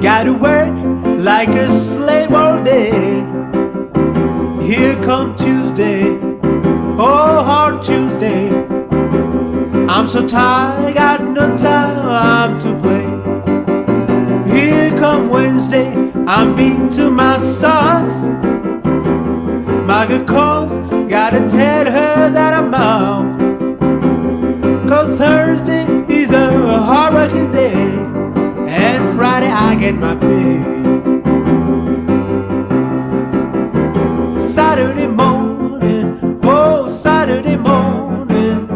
Gotta work like a slave all day. Here come Tuesday, oh hard Tuesday. I'm so tired, got no time to play. Here come Wednesday, I'm beat to my socks. My good cause, gotta tell her that I'm out. Cause Thursday is a hard working day, and Friday I get my pay. Saturday morning, oh Saturday morning,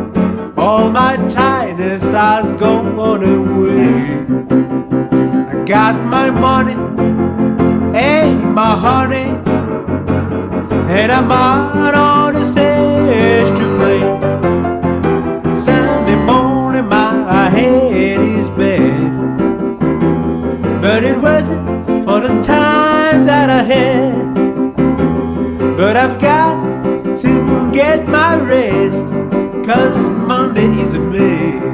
all my tiredness has gone away. I got my money and my honey, and I'm out on the stage to play. Sunday morning my head is bad, but it's worth it for the time that I had. But I've got to get my rest, cause Monday is a mess.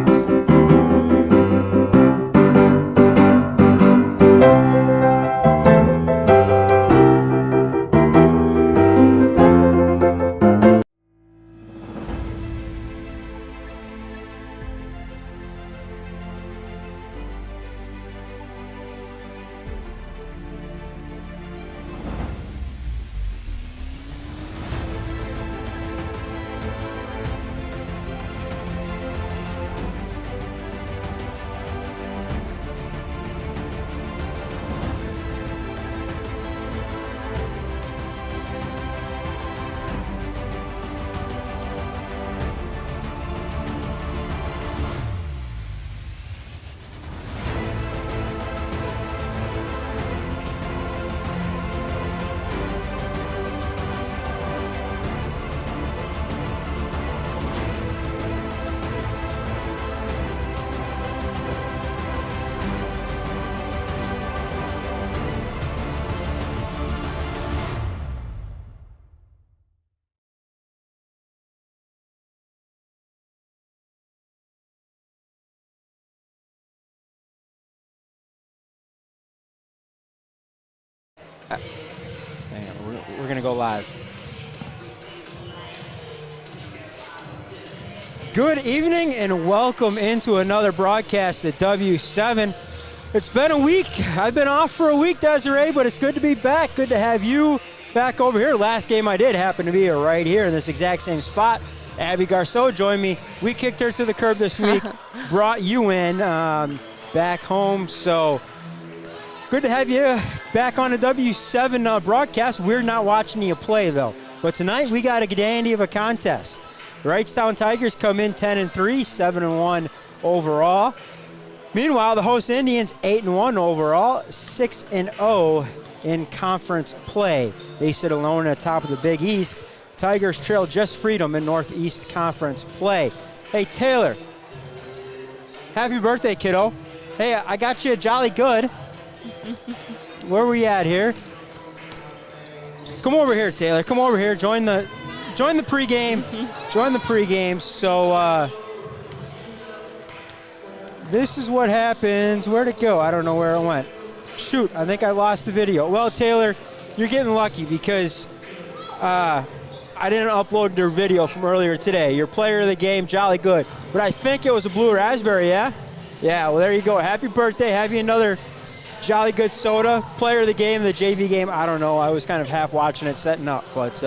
Hang on, we're going to go live. Good evening and welcome into another broadcast at W7. It's been a week. I've been off for a week, Desiree, but it's good to be back. Good to have you back over here. Last game I did happened to be right here in this exact same spot. Abby Garceau joined me. We kicked her to the curb this week, brought you in back home. So good to have you back on a W7 broadcast. We're not watching you play, though. But tonight, we got a dandy of a contest. The Wrightstown Tigers come in 10-3, 7-1 overall. Meanwhile, the host Indians, 8-1 overall, 6-0 in conference play. They sit alone at the top of the Big East. Tigers trail just Freedom in Northeast Conference play. Hey, Taylor. Happy birthday, kiddo. Hey, I got you a jolly good. Where are we at here? Come over here, Taylor. Come over here. Join the pregame. Join the pregame. So this is what happens. Where'd it go? I don't know where it went. Shoot, I think I lost the video. Well, Taylor, you're getting lucky because I didn't upload your video from earlier today. Your player of the game, jolly good. But I think it was a blue raspberry, yeah? Yeah, well, there you go. Happy birthday. Have you another jolly good soda. Player of the game, the JV game, I don't know. I was kind of half watching it, setting up. But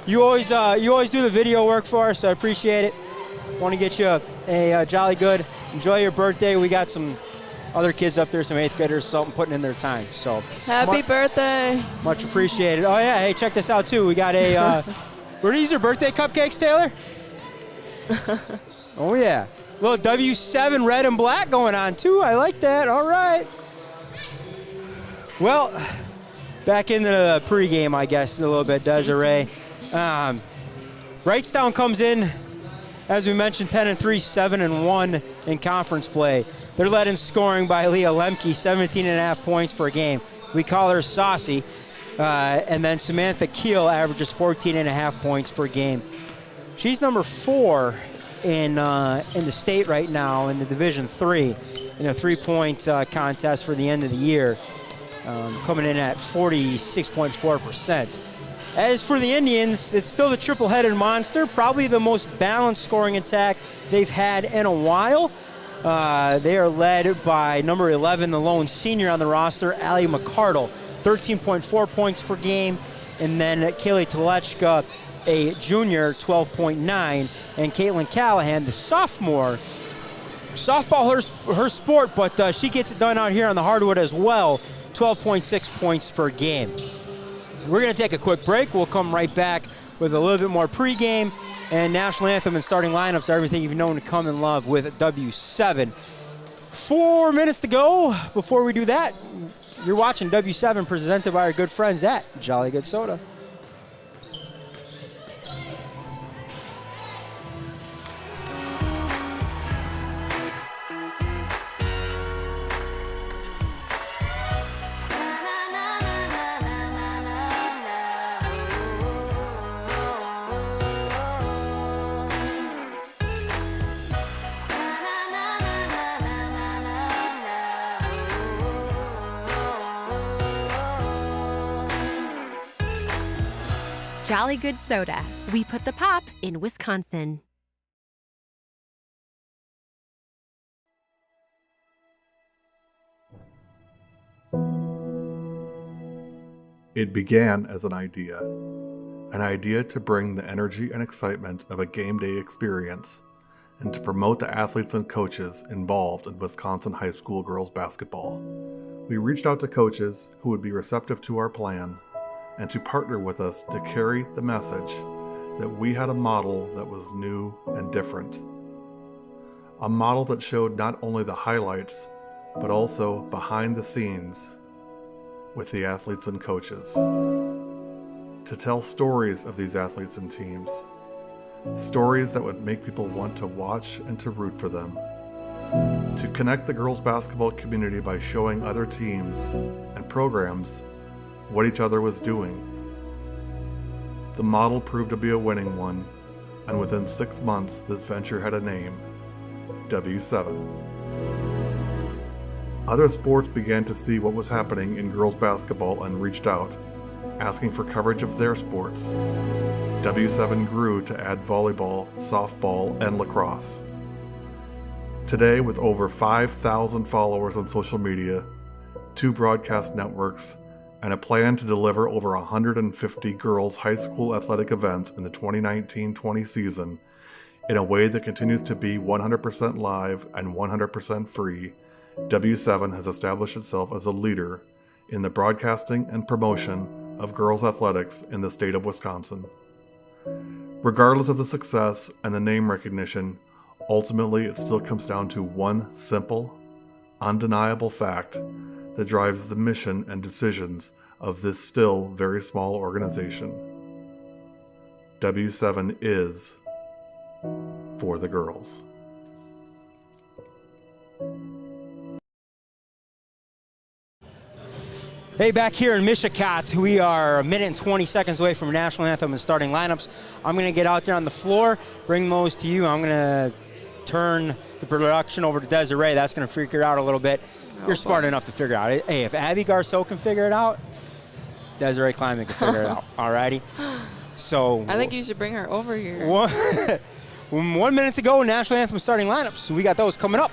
you always do the video work for us, so I appreciate it. Want to get you a jolly good. Enjoy your birthday. We got some other kids up there, some 8th graders, something putting in their time. So happy birthday. Much appreciated. Oh, yeah. Hey, check this out, too. We got a were these your birthday cupcakes, Taylor? Oh, yeah. Little W7 red and black going on, too. I like that. All right. Well, back into the pregame, I guess, a little bit, Desiree. Wrightstown comes in, as we mentioned, 10-3, 7-1 in conference play. They're led in scoring by Leah Lemke, 17.5 points per game. We call her Saucy. And then Samantha Keel averages 14.5 points per game. She's number 4 in the state right now in the Division III. in a three-point contest for the end of the year, coming in at 46.4%. As for the Indians, it's still the triple-headed monster, probably the most balanced scoring attack they've had in a while. They are led by number 11, the lone senior on the roster, Allie McCardle, 13.4 points per game, and then Kaylee Telechka, a junior, 12.9, and Caitlin Callahan, the sophomore. Softball, her sport, but she gets it done out here on the hardwood as well, 12.6 points per game. We're going to take a quick break. We'll come right back with a little bit more pregame and national anthem and starting lineups, everything you've known to come and love with W7. 4 minutes to go. Before we do that, you're watching W7 presented by our good friends at Jolly Good Soda. Jolly Good Soda. We put the pop in Wisconsin. It began as an idea to bring the energy and excitement of a game day experience and to promote the athletes and coaches involved in Wisconsin high school girls basketball. We reached out to coaches who would be receptive to our plan and to partner with us to carry the message that we had a model that was new and different. A model that showed not only the highlights, but also behind the scenes with the athletes and coaches. To tell stories of these athletes and teams, stories that would make people want to watch and to root for them. To connect the girls basketball community by showing other teams and programs what each other was doing. The model proved to be a winning one, and within 6 months this venture had a name, W7. Other sports began to see what was happening in girls basketball and reached out, asking for coverage of their sports. W7 grew to add volleyball, softball, and lacrosse. Today, with over 5,000 followers on social media, 2 broadcast networks, and a plan to deliver over 150 girls' high school athletic events in the 2019-20 season in a way that continues to be 100% live and 100% free, W7 has established itself as a leader in the broadcasting and promotion of girls' athletics in the state of Wisconsin. Regardless of the success and the name recognition, ultimately it still comes down to one simple, undeniable fact that drives the mission and decisions of this still very small organization. W7 is for the girls. Hey, back here in Mishicot, we are a minute and 20 seconds away from national anthem and starting lineups. I'm going to get out there on the floor, bring those to you. I'm going to turn the production over to Desiree. That's going to figure out a little bit. You're smart enough to figure it out. Hey, if Abby Garceau can figure it out, Desiree Klieman can figure it out. All righty? So I think you should bring her over here. 1 minute to go, national anthem starting lineups. So we got those coming up.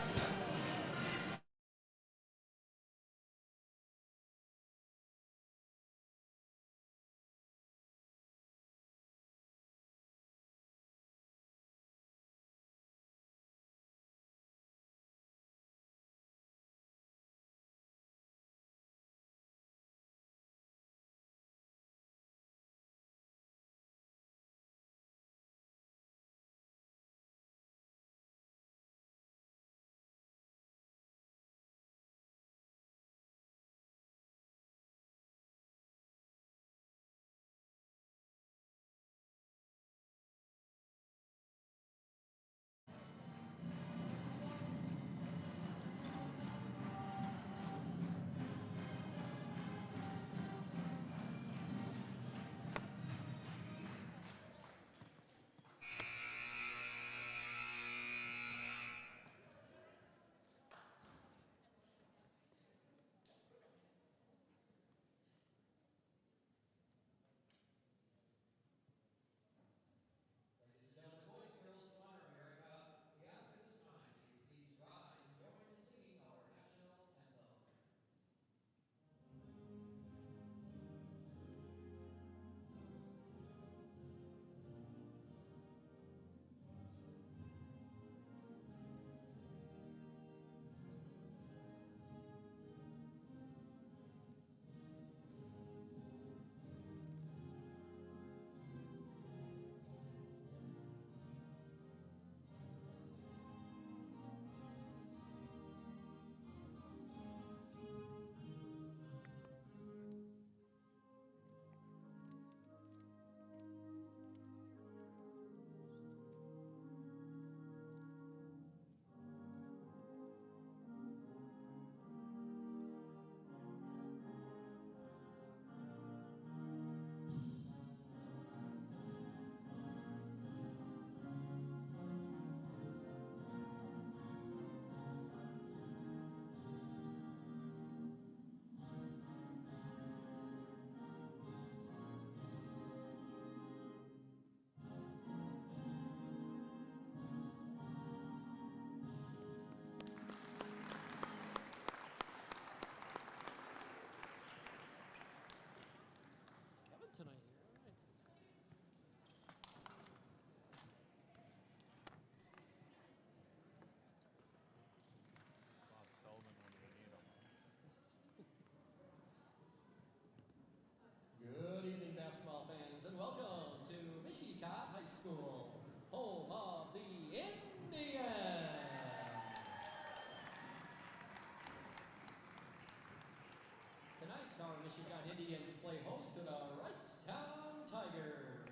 Mishicot Indians play host to the Wrightstown Tigers.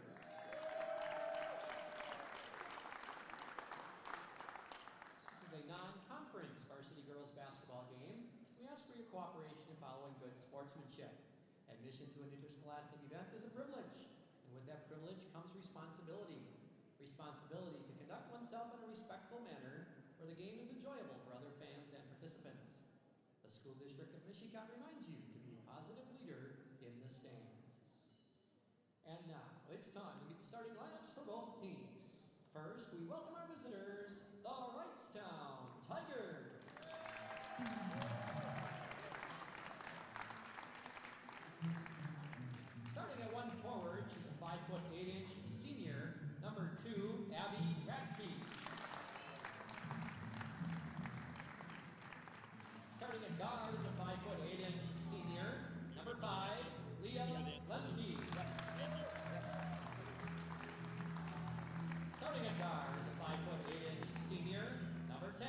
This is a non-conference varsity girls basketball game. We ask for your cooperation in following good sportsmanship. Admission to an interscholastic event is a privilege, and with that privilege comes responsibility. Responsibility to conduct oneself in a respectful manner where the game is enjoyable for other fans and participants. The School District of Mishicot reminds you to be a positive leader in the stands. And now, it's time to meet the starting lineups for both teams. First, we welcome our visitors, the Wrightstown Tigers. Starting at one forward, she's a 5'8" senior, number 2, Abby Radke. Starting at guard is a 5'8" senior, number 5, Leah Lemke. Starting at guard is a 5'8" senior, number 10,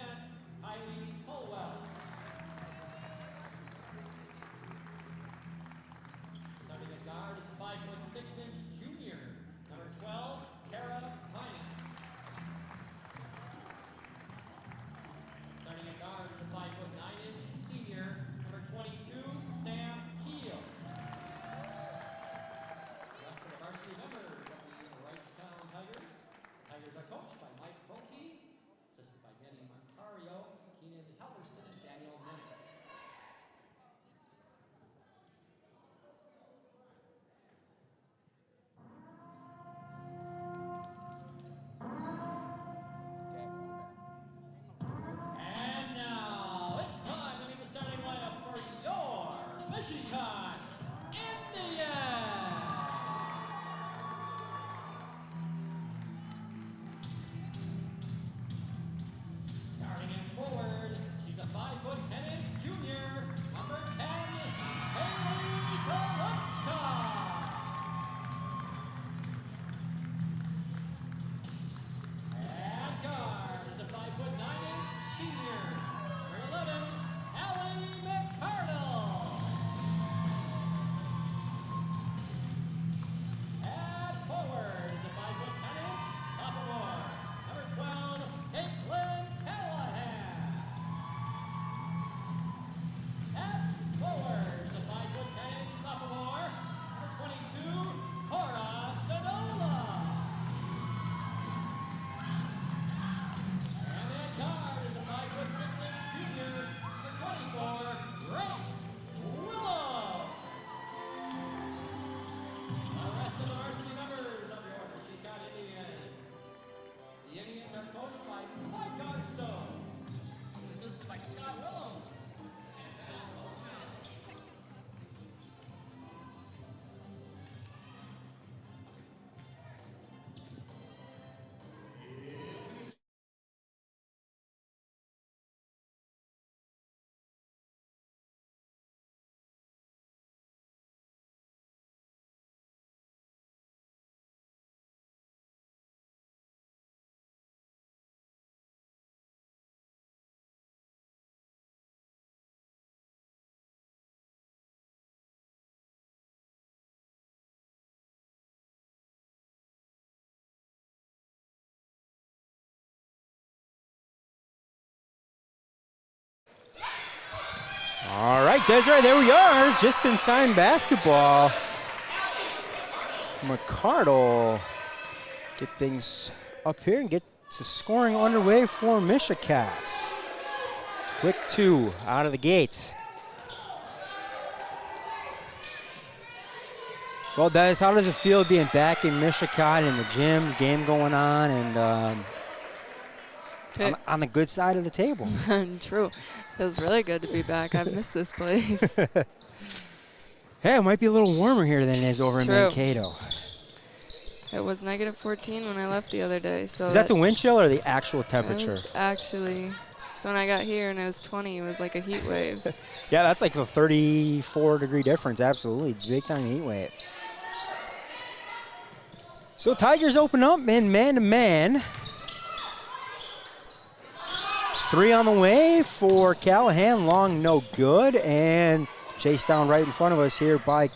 Kylie Colwell. Starting at guard is 5'6" junior, number 12, Tara Tynes. Starting at guard is a 5'9" senior, number 22, Sam Keel. The rest of the varsity members of the Wrightstown Tigers. The Tigers are coached by Mike Volke, assisted by Denny Montario, Keenan Halverson, and Daniel Mennick. And now it's time to meet the starting lineup for your Mishicot Indians. Starting in forward, she's a 5'10" junior, number 10, Haley Kowalska. At guard is a 5'9" senior, number 11, Allie McCardle. At forward is a 5'10" sophomore, number 12, Caitlin Callahan. At forward is a 5'10" sophomore, number 22, Cora Stodola. And at guard is a 5'6" junior, number 24, Grace Willow. The rest of the varsity members of your Mishicot Indians. The Indians are coached by Mike Garstone, assisted by Scott Willems. All right, Desiree, there we are. Just in time basketball. McCardle get things up here and get to scoring underway for Mishicot. Quick 2 out of the gates. Well, Des, how does it feel being back in Mishicot in the gym, game going on, and on the good side of the table? True. Feels really good to be back. I've missed this place. Hey, it might be a little warmer here than it is over in True. Mankato. It was -14 when I left the other day. So Is that the wind chill or the actual It temperature? was actually, so when I got here and it was 20, it was like a heat wave. Yeah, that's like a 34-degree difference. Absolutely. Big time heat wave. So Tigers open up in man-to-man. 3 on the way for Callahan. Long, no good. And Chased down right in front of us here by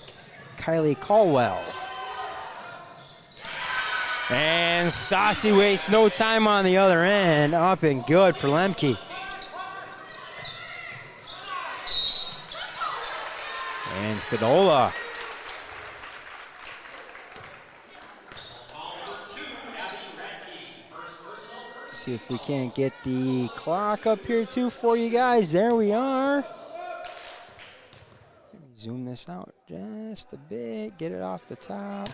Kylie Caldwell. And Saucy wastes no time on the other end. Up and good for Lemke. And Stadola. See if we can't get the clock up here too for you guys. There we are. Zoom this out just a bit, get it off the top.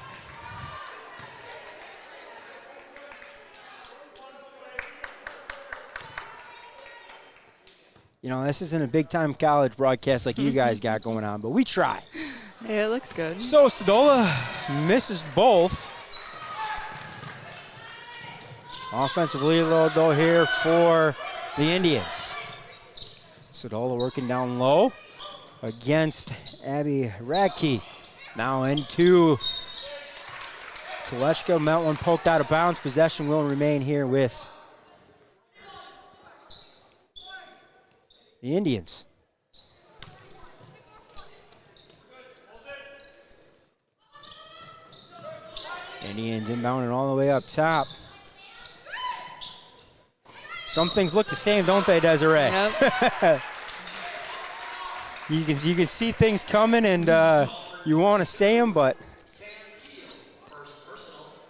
You know, this isn't a big-time college broadcast like you guys got going on, but we try. Yeah, it looks good. So Stadola misses both. Offensive reload, though, here for the Indians. Stadola working down low against Abby Radke. Now into Telechka. Met one poked out of bounds. Possession will remain here with the Indians. Indians inbounding all the way up top. Some things look the same, don't they, Desiree? Yep. You can see things coming and you want to say them, but.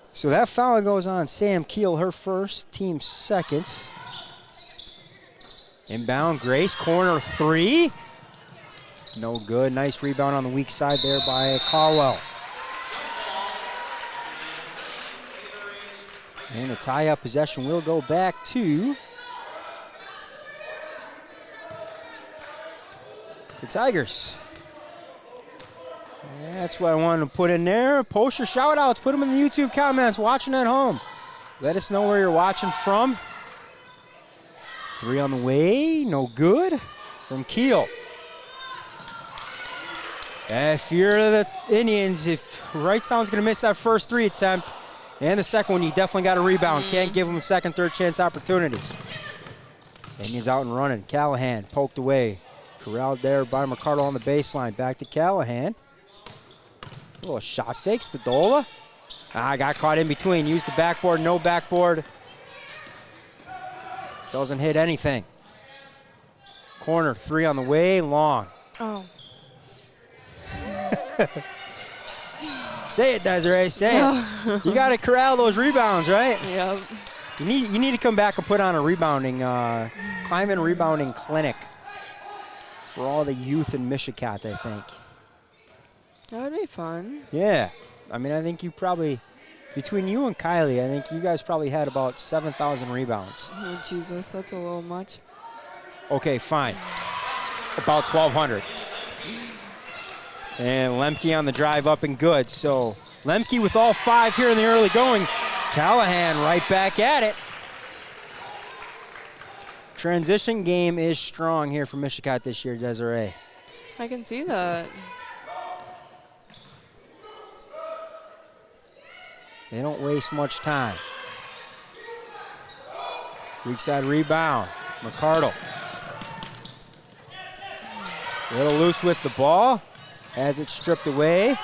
So that foul goes on Sam Keel, her first, team second. Inbound, Grace, corner three. No good. Nice rebound on the weak side there by Caldwell. And a tie-up possession will go back to the Tigers. That's what I wanted to put in there. Post your shout-outs. Put them in the YouTube comments. Watching at home. Let us know where you're watching from. Three on the way. No good from Keel. If you're the Indians, if Wrightstown's going to miss that first three attempt and the second one, you definitely got a rebound. Can't give them second, third chance opportunities. Indians out and running. Callahan poked away. Corralled there by McCardle on the baseline. Back to Callahan. A little shot fake. Stadola. Got caught in between. Used the backboard. No backboard. Doesn't hit anything. Corner three on the way. Long. Oh. Say it, Desiree. Say it. You got to corral those rebounds, right? Yep. You need to come back and put on a rebounding, Klieman rebounding clinic for all the youth in Mishicot, I think. That would be fun. Yeah. I mean, I think you probably, between you and Kylie, I think you guys probably had about 7,000 rebounds. Oh, Jesus, that's a little much. Okay, fine. About 1,200. And Lemke on the drive up and good. So Lemke with all five here in the early going. Callahan right back at it. Transition game is strong here for Mishicot this year, Desiree. I can see that. They don't waste much time. Weak side rebound. McCardle. A little loose with the ball. Has it stripped away.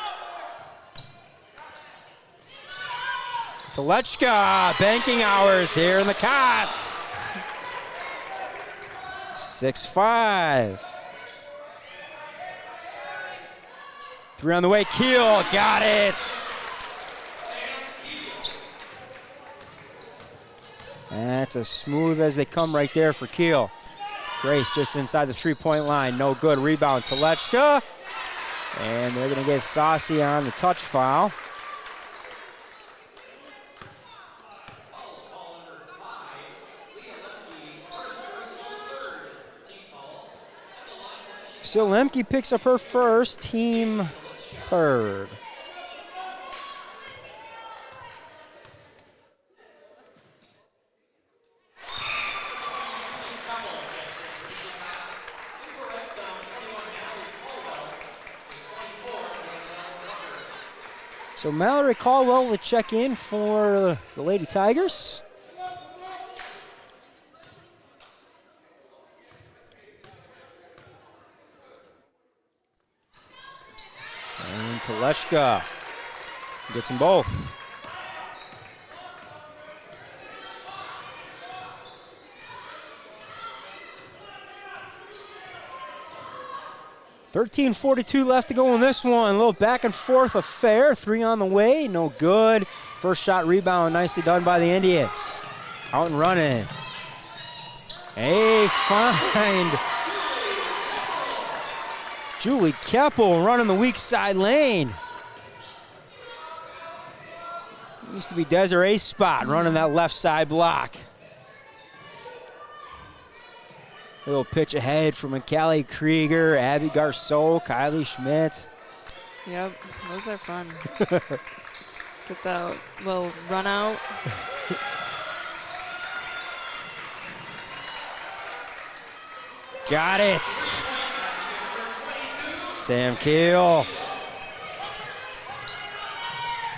Telechka, banking hours here in the Cots. 6-5. Three on the way, Keel, got it. That's as smooth as they come right there for Keel. Grace just inside the three-point line, no good. Rebound, Telechka. And they're gonna get Saucy on the touch foul. So Lemke picks up her first, team third. So Mallory Caldwell will check in for the Lady Tigers. And Telechka gets them both. .42 left to go in this one. A little back and forth affair. 3 on the way, no good. First shot rebound, nicely done by the Indians. Out and running. A find. Julie Keppel running the weak side lane. Used to be Desiree's spot, running that left side block. A little pitch ahead from Callie Krieger, Abby Garceau, Kylie Schmidt. Yep, those are fun. Get that little run out. Got it. Sam Keel.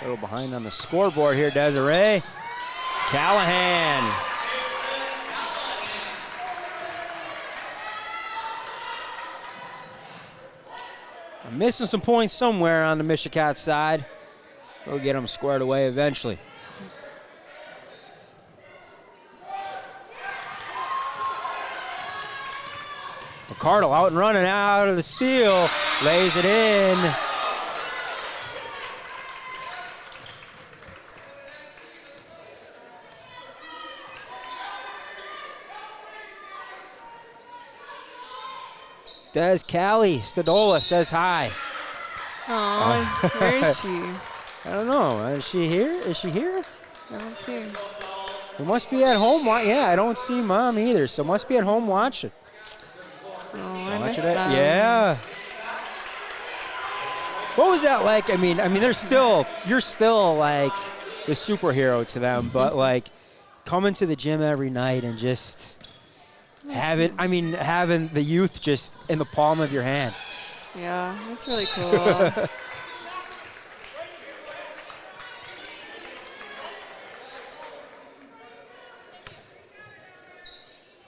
A little behind on the scoreboard here, Desiree. Callahan. I'm missing some points somewhere on the Mishicot side. We'll get them squared away eventually. McCardle out and running out of the steal. Lays it in. Des Callie Stadola says hi. Oh, where is she? I don't know. Is she here? Is she here? I don't see her. We must be at home. Yeah, I don't see Mom either, so must be at home watching. Oh, I missed that. Yeah. What was that like? I mean, you're still like the superhero to them, but like coming to the gym every night and just having the youth just in the palm of your hand. Yeah, that's really cool.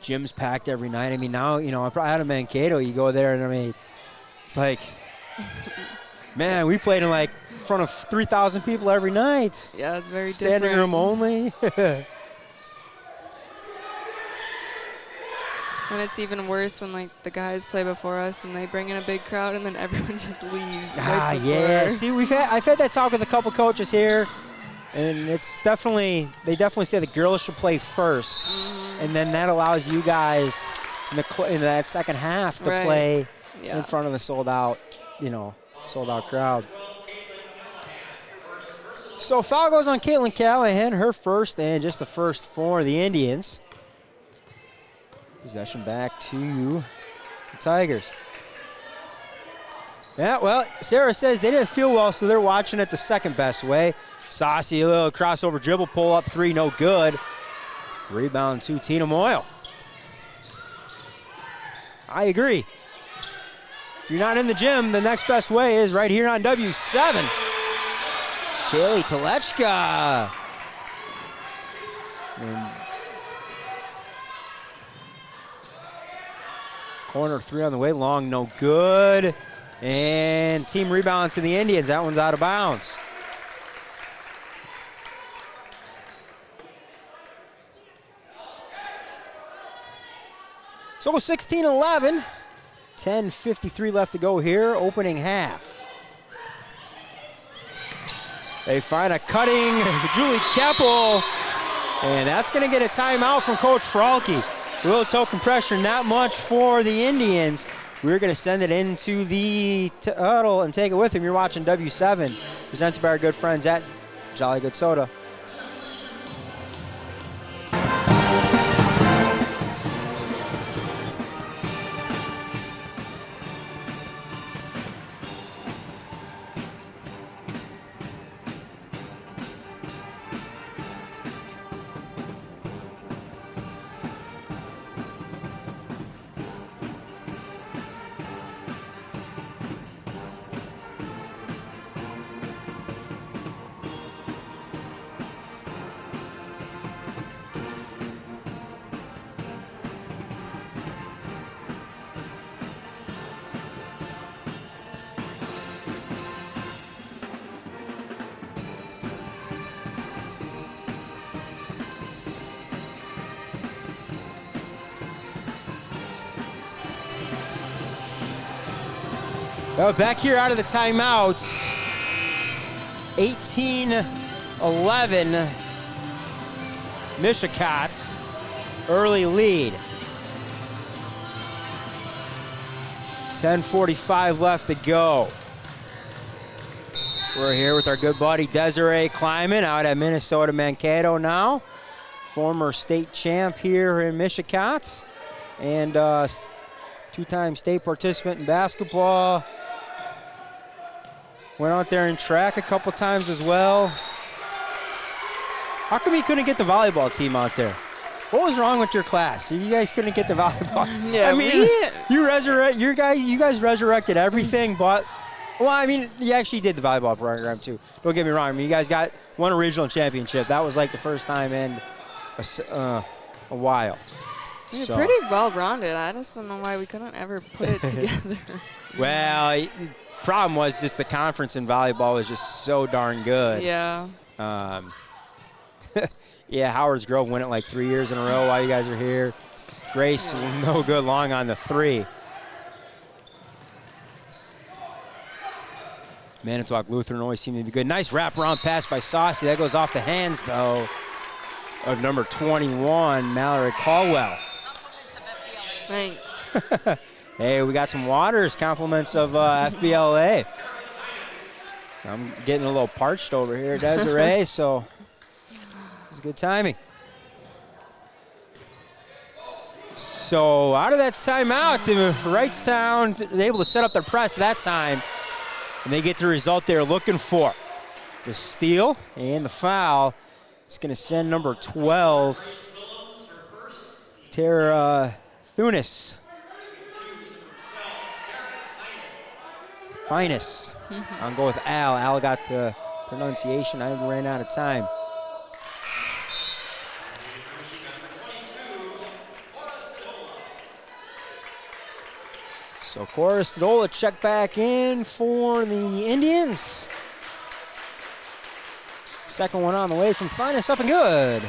Gym's packed every night. I mean, now, out of Mankato, you go there and it's like, man, we played in like in front of 3,000 people every night. Yeah, it's very Standing different. room only. And it's even worse when like the guys play before us and they bring in a big crowd and then everyone just leaves. Right before. Yeah. See, I've had that talk with a couple coaches here, and they definitely say the girls should play first, and then that allows you guys in that second half to play in front of the sold out crowd. So foul goes on Caitlin Callahan, her first and just the first for the Indians. Possession back to the Tigers. Yeah, well, Sarah says they didn't feel well, so they're watching it the second best way. Saucy, a little crossover dribble, pull up three, no good. Rebound to Tina Moyle. I agree. If you're not in the gym, the next best way is right here on W7. Kaylee Telechka. Corner three on the way, long, no good. And team rebound to the Indians. That one's out of bounds. So 16-11. 10:53 left to go here, opening half. They find a cutting Julie Keppel, and that's going to get a timeout from Coach Fralke. A little toe compression, not much for the Indians. We're going to send it into the huddle and take it with him. You're watching W7, presented by our good friends at Jolly Good Soda. Well, back here out of the timeout. 18-11. Mishicot's early lead. 10:45 left to go. We're here with our good buddy Desiree Klieman out at Minnesota Mankato now. Former state champ here in Mishicot. And two-time state participant in basketball. Went out there in track a couple times as well. How come you couldn't get the volleyball team out there? What was wrong with your class? You guys couldn't get the volleyball. Yeah, I mean, you guys resurrected everything, but well, I mean, you actually did the volleyball program too. Don't get me wrong. I mean, you guys won a regional championship. That was like the first time in a while. You're pretty well-rounded. I just don't know why we couldn't ever put it together. Well, the problem was just the conference in volleyball was just so darn good. Yeah. Yeah, Howard's Grove won it like 3 years in a row while you guys are here. Grace, no good long on the 3. Manitowoc Lutheran always seemed to be good. Nice wraparound pass by Saucy. That goes off the hands, though, of number 21, Mallory Caldwell. Thanks. Hey, we got some waters, compliments of FBLA. I'm getting a little parched over here, Desiree, so it's good timing. So out of that timeout, Wrightstown able to set up their press that time, and they get the result they're looking for. The steal and the foul. It's going to send number 12, Tara Thunis. Finest. I'll go with Al. Al got the pronunciation. I ran out of time. So Cora Stadola check back in for the Indians. Second one on the way from Finest, up and good.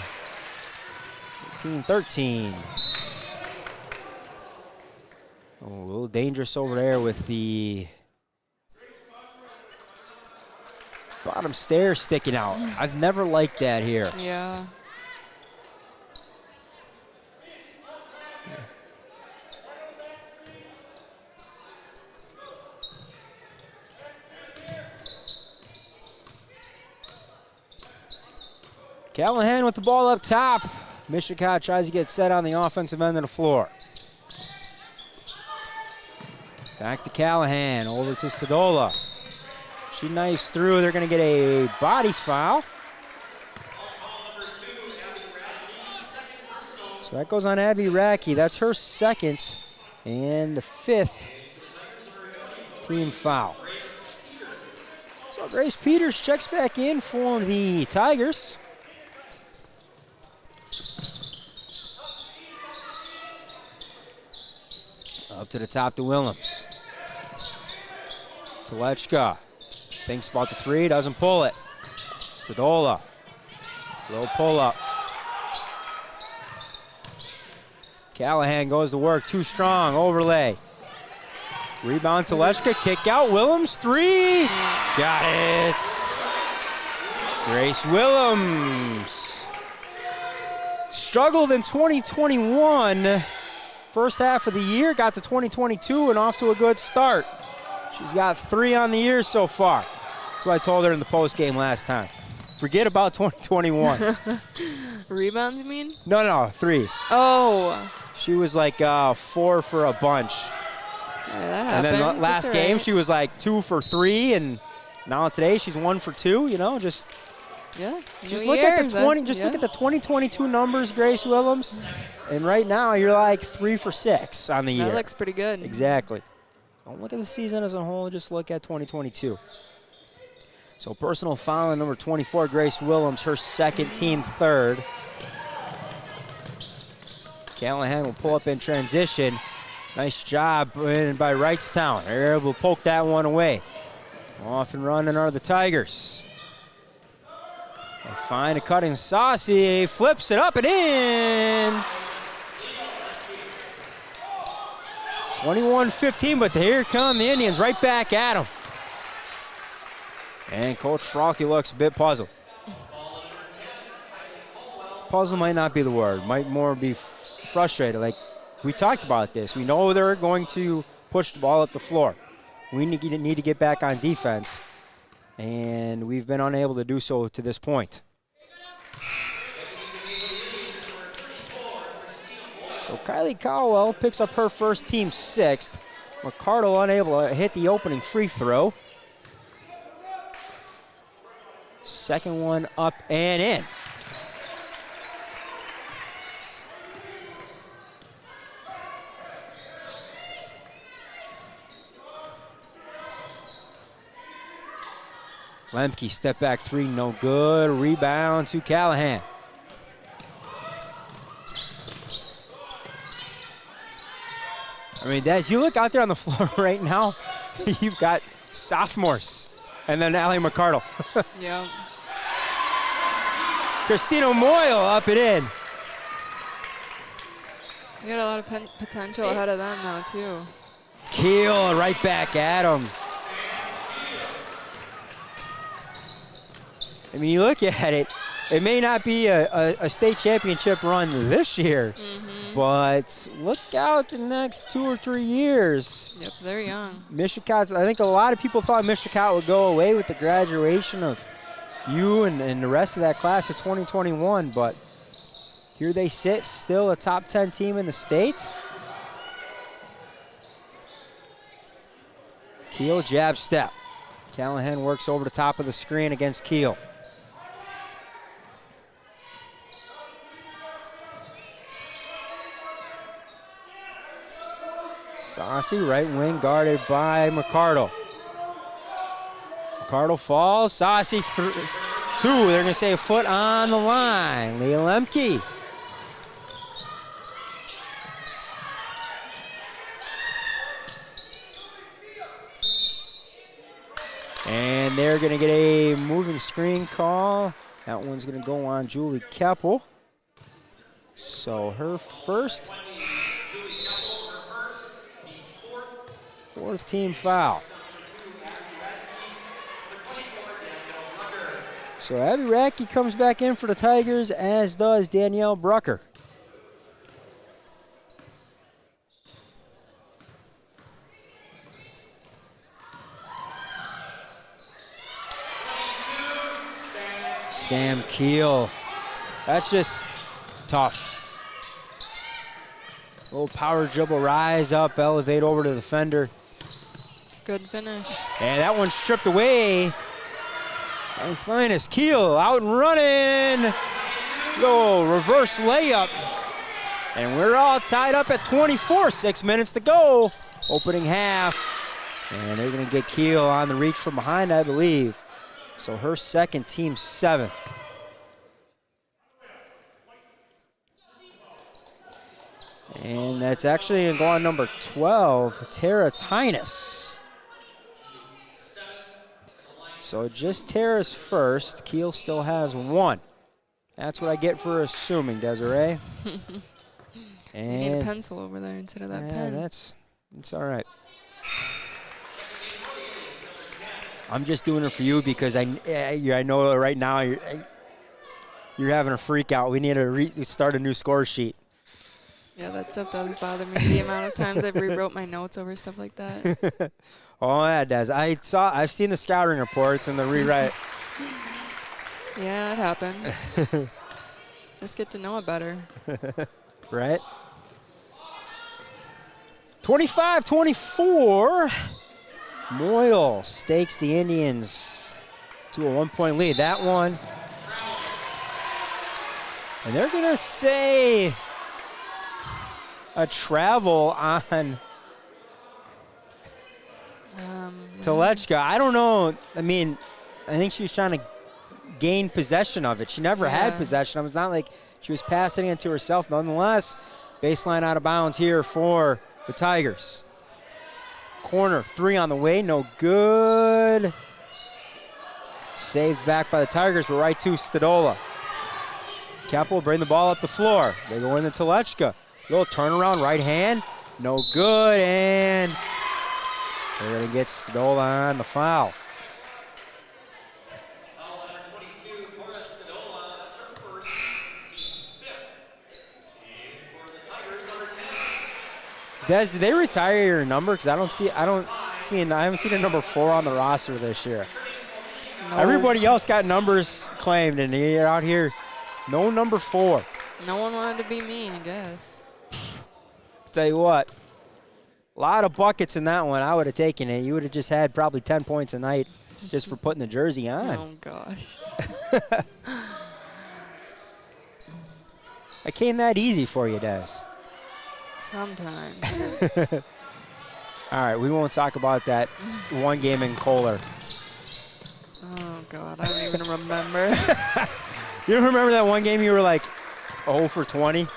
18-13. Oh, a little dangerous over there with the bottom stairs sticking out. I've never liked that here. Yeah. Callahan with the ball up top. Mishicot tries to get set on the offensive end of the floor. Back to Callahan, over to Stadola. She knifes through. They're going to get a body foul. So that goes on Abby Racky. That's her second and the 5th team foul. So Grace Peters checks back in for the Tigers. Up to the top to Willems. Telechka thinks about the 3, doesn't pull it. Stadola, low pull up. Callahan goes to work, too strong, overlay. Rebound Telechka, kick out, Willems, 3. Got it. Grace Willems. Struggled in 2021. First half of the year, got to 2022 and off to a good start. She's got 3 on the year so far. That's what I told her in the postgame last time. Forget about 2021. Rebounds, you mean? No, 3s. Oh. She was like 4 for a bunch. Yeah, that and then happens. last game, she was like 2 for 3, and now today she's 1 for 2. You know, just look at the 20. Look at the 2022 numbers, Grace Willems. And right now, you're like 3 for 6 on the year. That looks pretty good. Exactly. Don't look at the season as a whole, just look at 2022. So personal foul on number 24, Grace Willems, her second, team 3rd. Callahan will pull up in transition. Nice job by Wrightstown. They're able to poke that one away. Off and running are the Tigers. They find a cutting Saucy, flips it up and in. 21-15, but here come the Indians right back at them. And Coach Fralke looks a bit puzzled. Puzzle might not be the word. Might more be frustrated. Like, we talked about this. We know they're going to push the ball up the floor. We need to get back on defense, and we've been unable to do so to this point. So Kylie Caldwell picks up her first team sixth. McCardle unable to hit the opening free throw. Second one up and in. Lemke, step back three, no good. Rebound to Callahan. I mean, Des, you look out there on the floor right now, you've got sophomores, and then Allie McCardle. Yeah. Christina Moyle up and in. We got a lot of potential ahead of them now, too. Keel right back at him. I mean, you look at it, it may not be a state championship run this year, but look out the next 2 or 3 years. Yep, they're young. Mishicot, I think a lot of people thought Mishicot would go away with the graduation of you and the rest of that class of 2021, but here they sit, still a top 10 team in the state. Keel jab step. Callahan works over the top of the screen against Keel. Saucy, right wing, guarded by McCardle. McCardle falls. Saucy, 2. They're going to say a foot on the line. Leah Lemke. And they're going to get a moving screen call. That one's going to go on Julie Keppel. So her first. Fourth team foul. So Abby Racky comes back in for the Tigers, as does Danielle Brucker. Sam Keel. That's just tough. Little power dribble, rise up, elevate over to the defender. Good finish. And that one's stripped away. My finest. Keel out and running. Go, reverse layup. And we're all tied up at 24. 6 minutes to go. Opening half. And they're going to get Keel on the reach from behind, I believe. So her second, team 7th. And that's actually going to go on number 12, Tara Tynus. So just Tara's first. Keel still has 1. That's what I get for assuming, Desiree. And you need a pencil over there instead of that pen. That's all right. I'm just doing it for you because I know right now you're having a freak out. We need to start a new score sheet. Yeah, that stuff does bother me. The amount of times I've rewrote my notes over stuff like that. Oh, yeah, it does. I've seen the scouting reports and the rewrite. Yeah, it happens. Just get to know it better. Right? 25-24. Moyle stakes the Indians to a 1-point lead. That one. And they're going to say a travel on Telechka. I don't know. I mean, I think she was trying to gain possession of it. She never had possession of it. It's not like she was passing it to herself. Nonetheless, baseline out of bounds here for the Tigers. Corner, 3 on the way, no good. Saved back by the Tigers, but right to Stadola. Keppel bring the ball up the floor. They go into Telechka. Little turnaround, right hand. No good, and they're going to get Stodola on the foul. Des, did they retire your number? Because I haven't seen a number 4 on the roster this year. No. Everybody else got numbers claimed, and you're out here, no number 4. No one wanted to be me, I guess. Tell you what, a lot of buckets in that one. I would have taken it. You would have just had probably 10 points a night just for putting the jersey on. Oh, gosh. It came that easy for you, Des. Sometimes. All right, we won't talk about that one game in Kohler. Oh, God, I don't even remember. You don't remember that one game you were like 0 for 20? And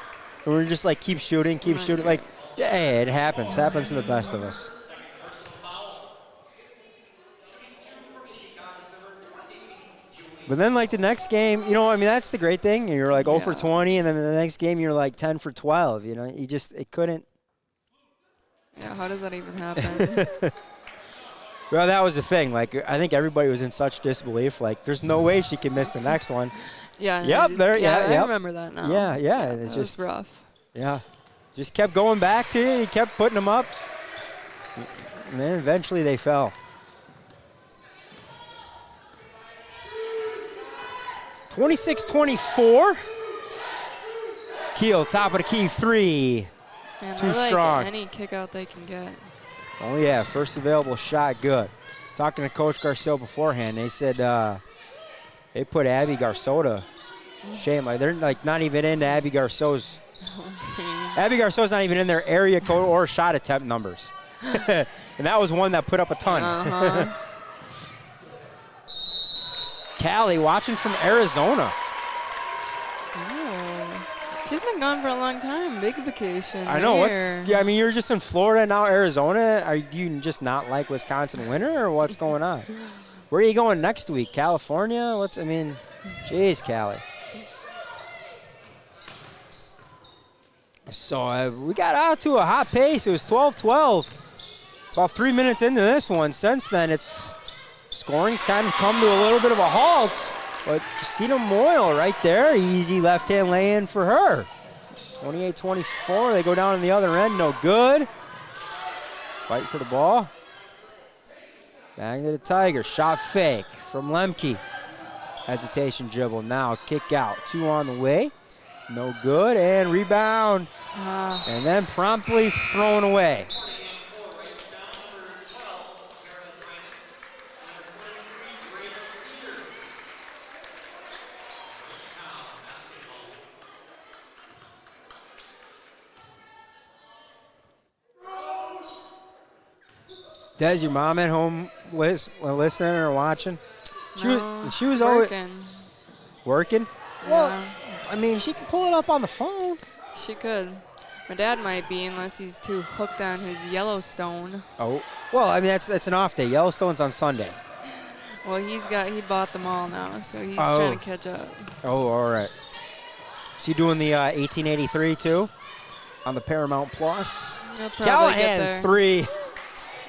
we were just like, keep shooting. Like, yeah, it happens. Happens to the best of us. But then, like, the next game, that's the great thing. You're like 0 for 20, and then the next game you're like 10 for 12. It couldn't. Yeah, how does that even happen? Well, that was the thing. Like, I think everybody was in such disbelief. Like, there's no way she can miss the next one. Yeah. Yep. I remember that now. Yeah. It's just rough. Yeah. Just kept going back to you. He kept putting them up. And then eventually they fell. 26-24. Keel, top of the key, 3. Man, Too they're strong. Like any kick out they can get. Oh, yeah, first available shot, good. Talking to Coach Garceau beforehand, they said they put Abby Garceau shame. Like, they're like not even into Abby Garceau's. Abby Garceau's not even in their area code or shot attempt numbers. And that was one that put up a ton. Uh-huh. Callie watching from Arizona. Oh. She's been gone for a long time. Big vacation. I know. Here. You're just in Florida now, Arizona. Are you just not like Wisconsin winter, or what's going on? Where are you going next week? California? Jeez, Callie. So we got out to a hot pace. It was 12-12. About 3 minutes into this one. Since then, scoring's kind of come to a little bit of a halt. But Christina Moyle right there, easy left-hand lay-in for her. 28-24, they go down on the other end, no good. Fight for the ball. Back to the Tigers, shot fake from Lemke. Hesitation dribble, now kick out. 2 on the way, no good, and rebound. And then promptly thrown away. Des, your mom at home listening or watching? She was always working. Yeah. Well, she can pull it up on the phone. She could. My dad might be, unless he's too hooked on his Yellowstone. Oh, well, that's an off day. Yellowstone's on Sunday. Well, he bought them all now, so he's trying to catch up. Oh, all right. Is he doing the 1883 too on the Paramount Plus? He'll probably Callahan get there. 3.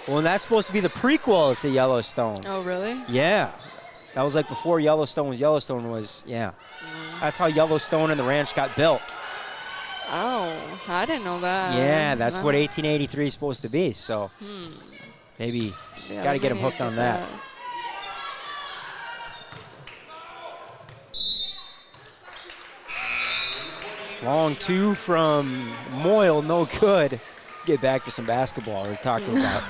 Well, and that's supposed to be the prequel to Yellowstone. Oh, really? Yeah. That was like before Yellowstone was, yeah. That's how Yellowstone and the ranch got built. Oh, I didn't know that. Yeah, that's what 1883 is supposed to be, so maybe got to get him hooked on that. Long 2 from Moyle, no good. Get back to some basketball. We're talking about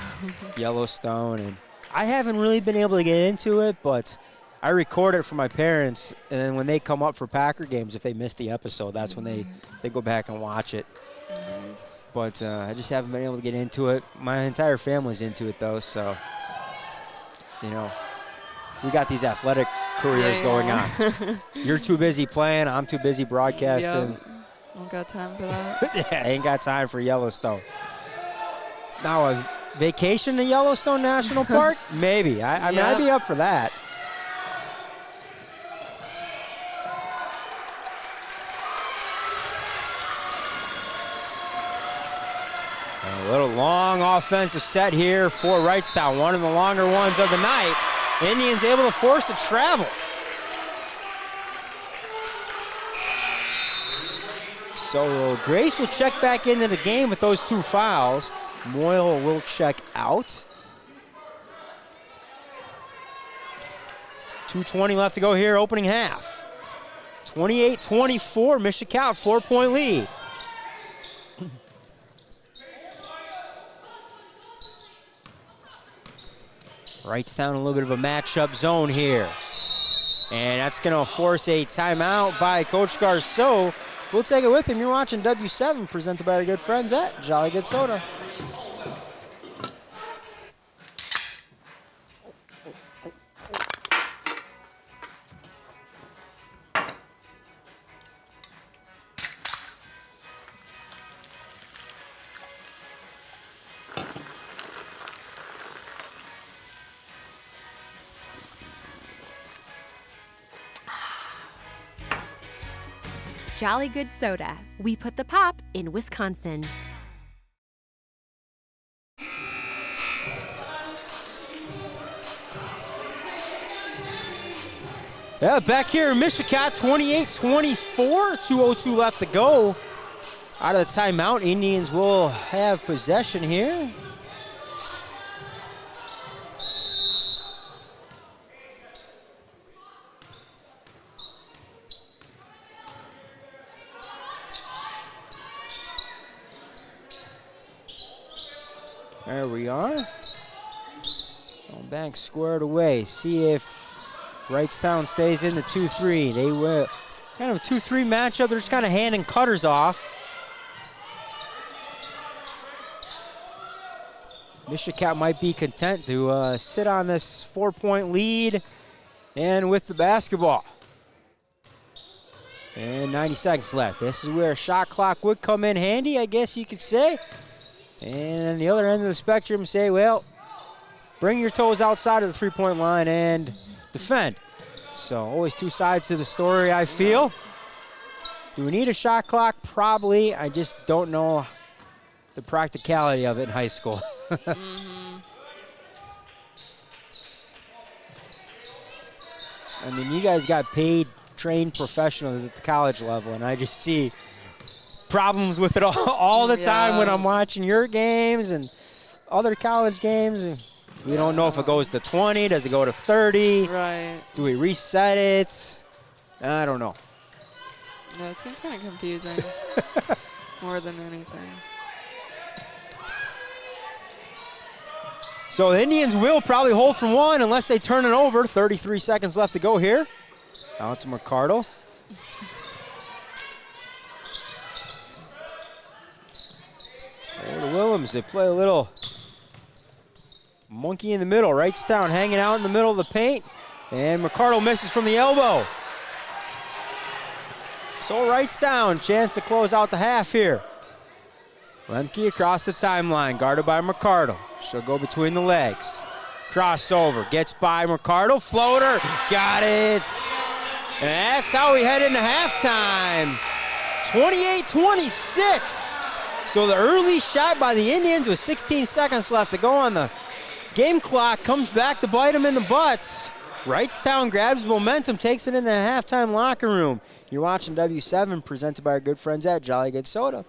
Yellowstone, and I haven't really been able to get into it, but I record it for my parents, and then when they come up for Packer games, if they miss the episode, that's when they go back and watch it. Nice. But I just haven't been able to get into it. My entire family's into it, though, so, we got these athletic careers going on. You're too busy playing. I'm too busy broadcasting. Yep. Don't got time for that. Yeah, ain't got time for Yellowstone. Now, a vacation to Yellowstone National Park? Maybe. I mean, I'd be up for that. A little long offensive set here for Wrightstown, one of the longer ones of the night. Indians able to force a travel. So Grace will check back into the game with those 2 fouls. Moyle will check out. 2:20 left to go here, opening half. 28-24, Mishicot, 4-point lead. Wrightstown, a little bit of a matchup zone here. And that's going to force a timeout by Coach Garceau. We'll take it with him. You're watching W7, presented by our good friends at Jolly Good Soda. Jolly Good Soda. We put the pop in Wisconsin. Yeah, back here in Mishicot, 28-24, 2:02 left to go. Out of the timeout, Indians will have possession here. There we are. Back squared away. See if Wrightstown stays in the 2-3. They will. Kind of a 2-3 matchup. They're just kind of handing cutters off. Mishicot might be content to sit on this 4-point lead and with the basketball. And 90 seconds left. This is where a shot clock would come in handy, I guess you could say. And the other end of the spectrum say, well, bring your toes outside of the 3-point line and defend. So always 2 sides to the story, I feel. Do we need a shot clock? Probably. I just don't know the practicality of it in high school. I mean, you guys got paid, trained professionals at the college level, and I just see problems with it all the time when I'm watching your games and other college games. We don't know if it goes to 20. Does it go to 30? Right. Do we reset it? I don't know. Yeah, it seems kind of confusing more than anything. So the Indians will probably hold from 1 unless they turn it over. 33 seconds left to go here. Out to Mercado. Over to Willems. They play a little monkey in the middle. Wrightstown hanging out in the middle of the paint. And Mercado misses from the elbow. So Wrightstown, chance to close out the half here. Lemke across the timeline, guarded by Mercado. She'll go between the legs. Crossover, gets by Mercado, floater, got it. And that's how we head into halftime. 28-26. So the early shot by the Indians with 16 seconds left to go on the game clock comes back to bite them in the butts. Wrightstown grabs momentum, takes it in the halftime locker room. You're watching W7, presented by our good friends at Jolly Good Soda.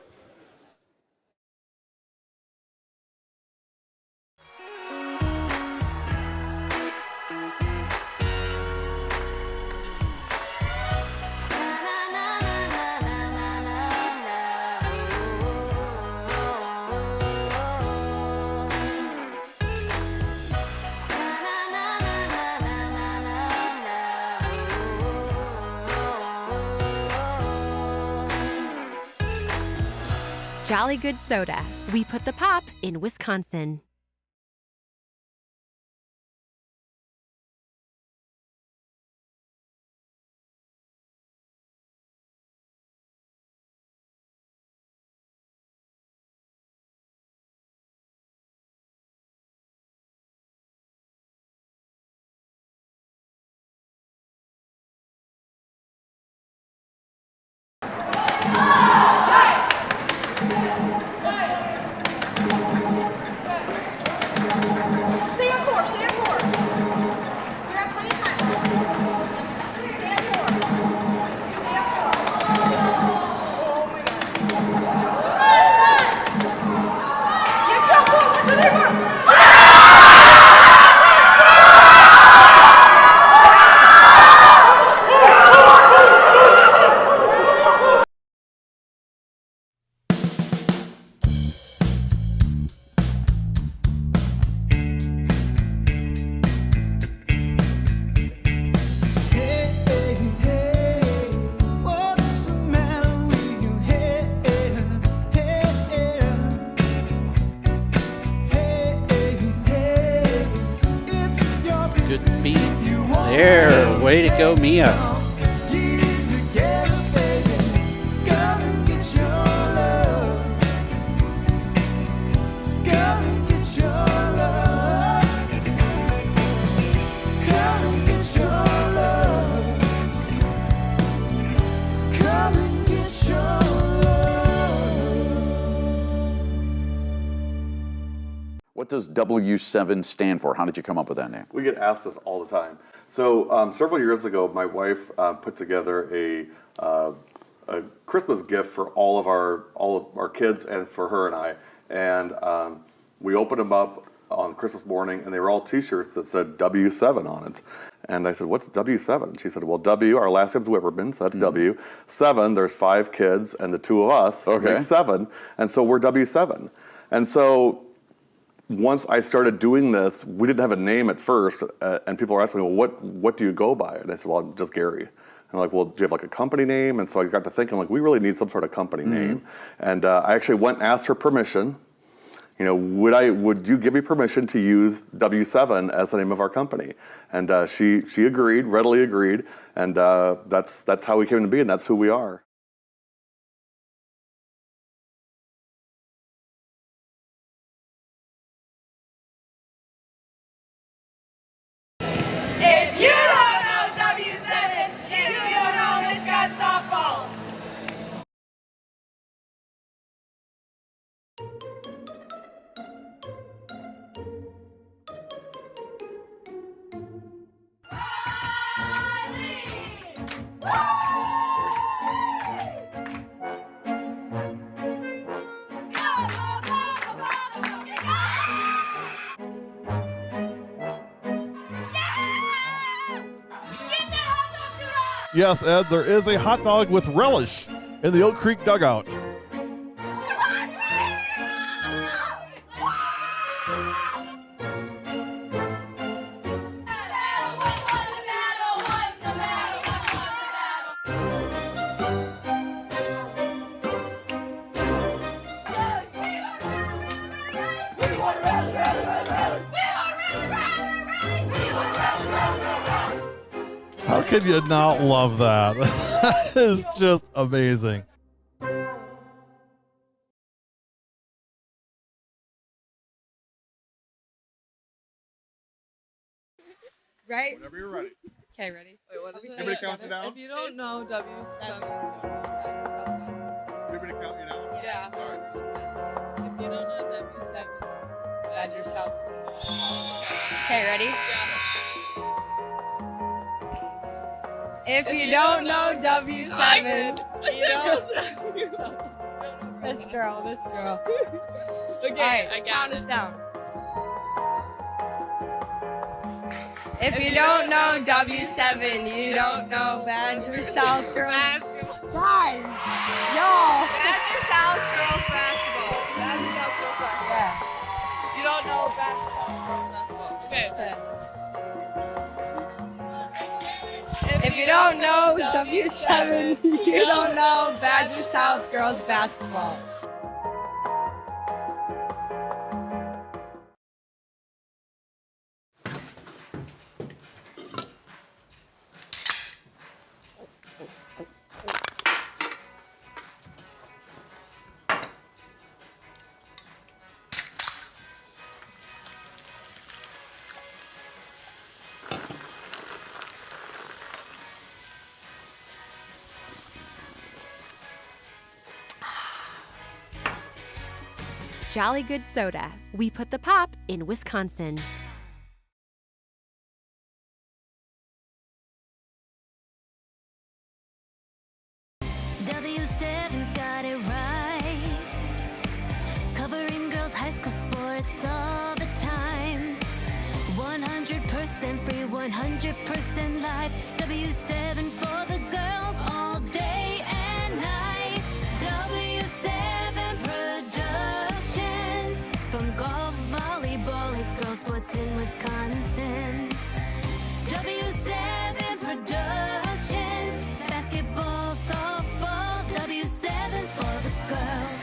Jolly Good Soda. We put the pop in Wisconsin. me. There, way to go, Mia. What does W7 stand for? How did you come up with that name? We get asked this all the time. So several years ago, my wife put together a Christmas gift for all of our kids and for her and I. And we opened them up on Christmas morning, and they were all T-shirts that said W7 on it. And I said, "What's W7?" She said, "Well, W, our last name's Whipperman, so that's W. 7, there's 5 kids, and the 2 of us make 7, and so we're W7." And so once I started doing this, we didn't have a name at first, and people were asking me, "Well, what do you go by?" And I said, "Well, I'm just Gary." And they're like, "Well, do you have like a company name?" And so I got to thinking, like, we really need some sort of company name. And I actually went and asked her permission. You know, would you give me permission to use W7 as the name of our company? And she agreed, readily agreed, and that's how we came to be, and that's who we are. If you don't know W7, you don't know Mishicot softball. Yes, Ed, there is a hot dog with relish in the Oak Creek dugout. How can you not love that? That is just amazing. Right? Whenever you're ready. Okay, ready? Wait, what is Anybody count it down? If you don't know W7, you don't know W7. Anybody count you down? Yeah. If you don't know W7, add yourself. Okay, ready? Yeah. If you don't know W7, this girl. Okay, I got count it. us down. If you don't know W7, you don't know Badger South Girls. Guys, y'all. Badger South Girls Basketball. Badger South Girls Basketball. Yeah. You don't know Badger South Girls Basketball. Okay. If you don't know W7, you don't know Badger South Girls Basketball. Jolly Good Soda. We put the pop in Wisconsin. W7's got it right. Covering girls' high school sports all the time. 100% free, 100% live. W7 for the girls all day and night. W7 Productions. From golf, volleyball, it's girls' sports in Wisconsin. W7 Productions. Basketball, softball, W7 for the girls.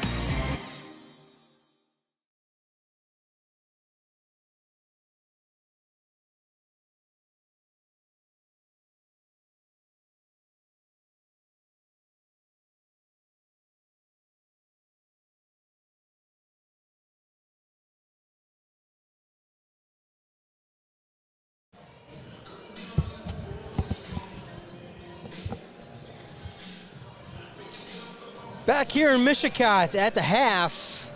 Back here in Mishicot at the half,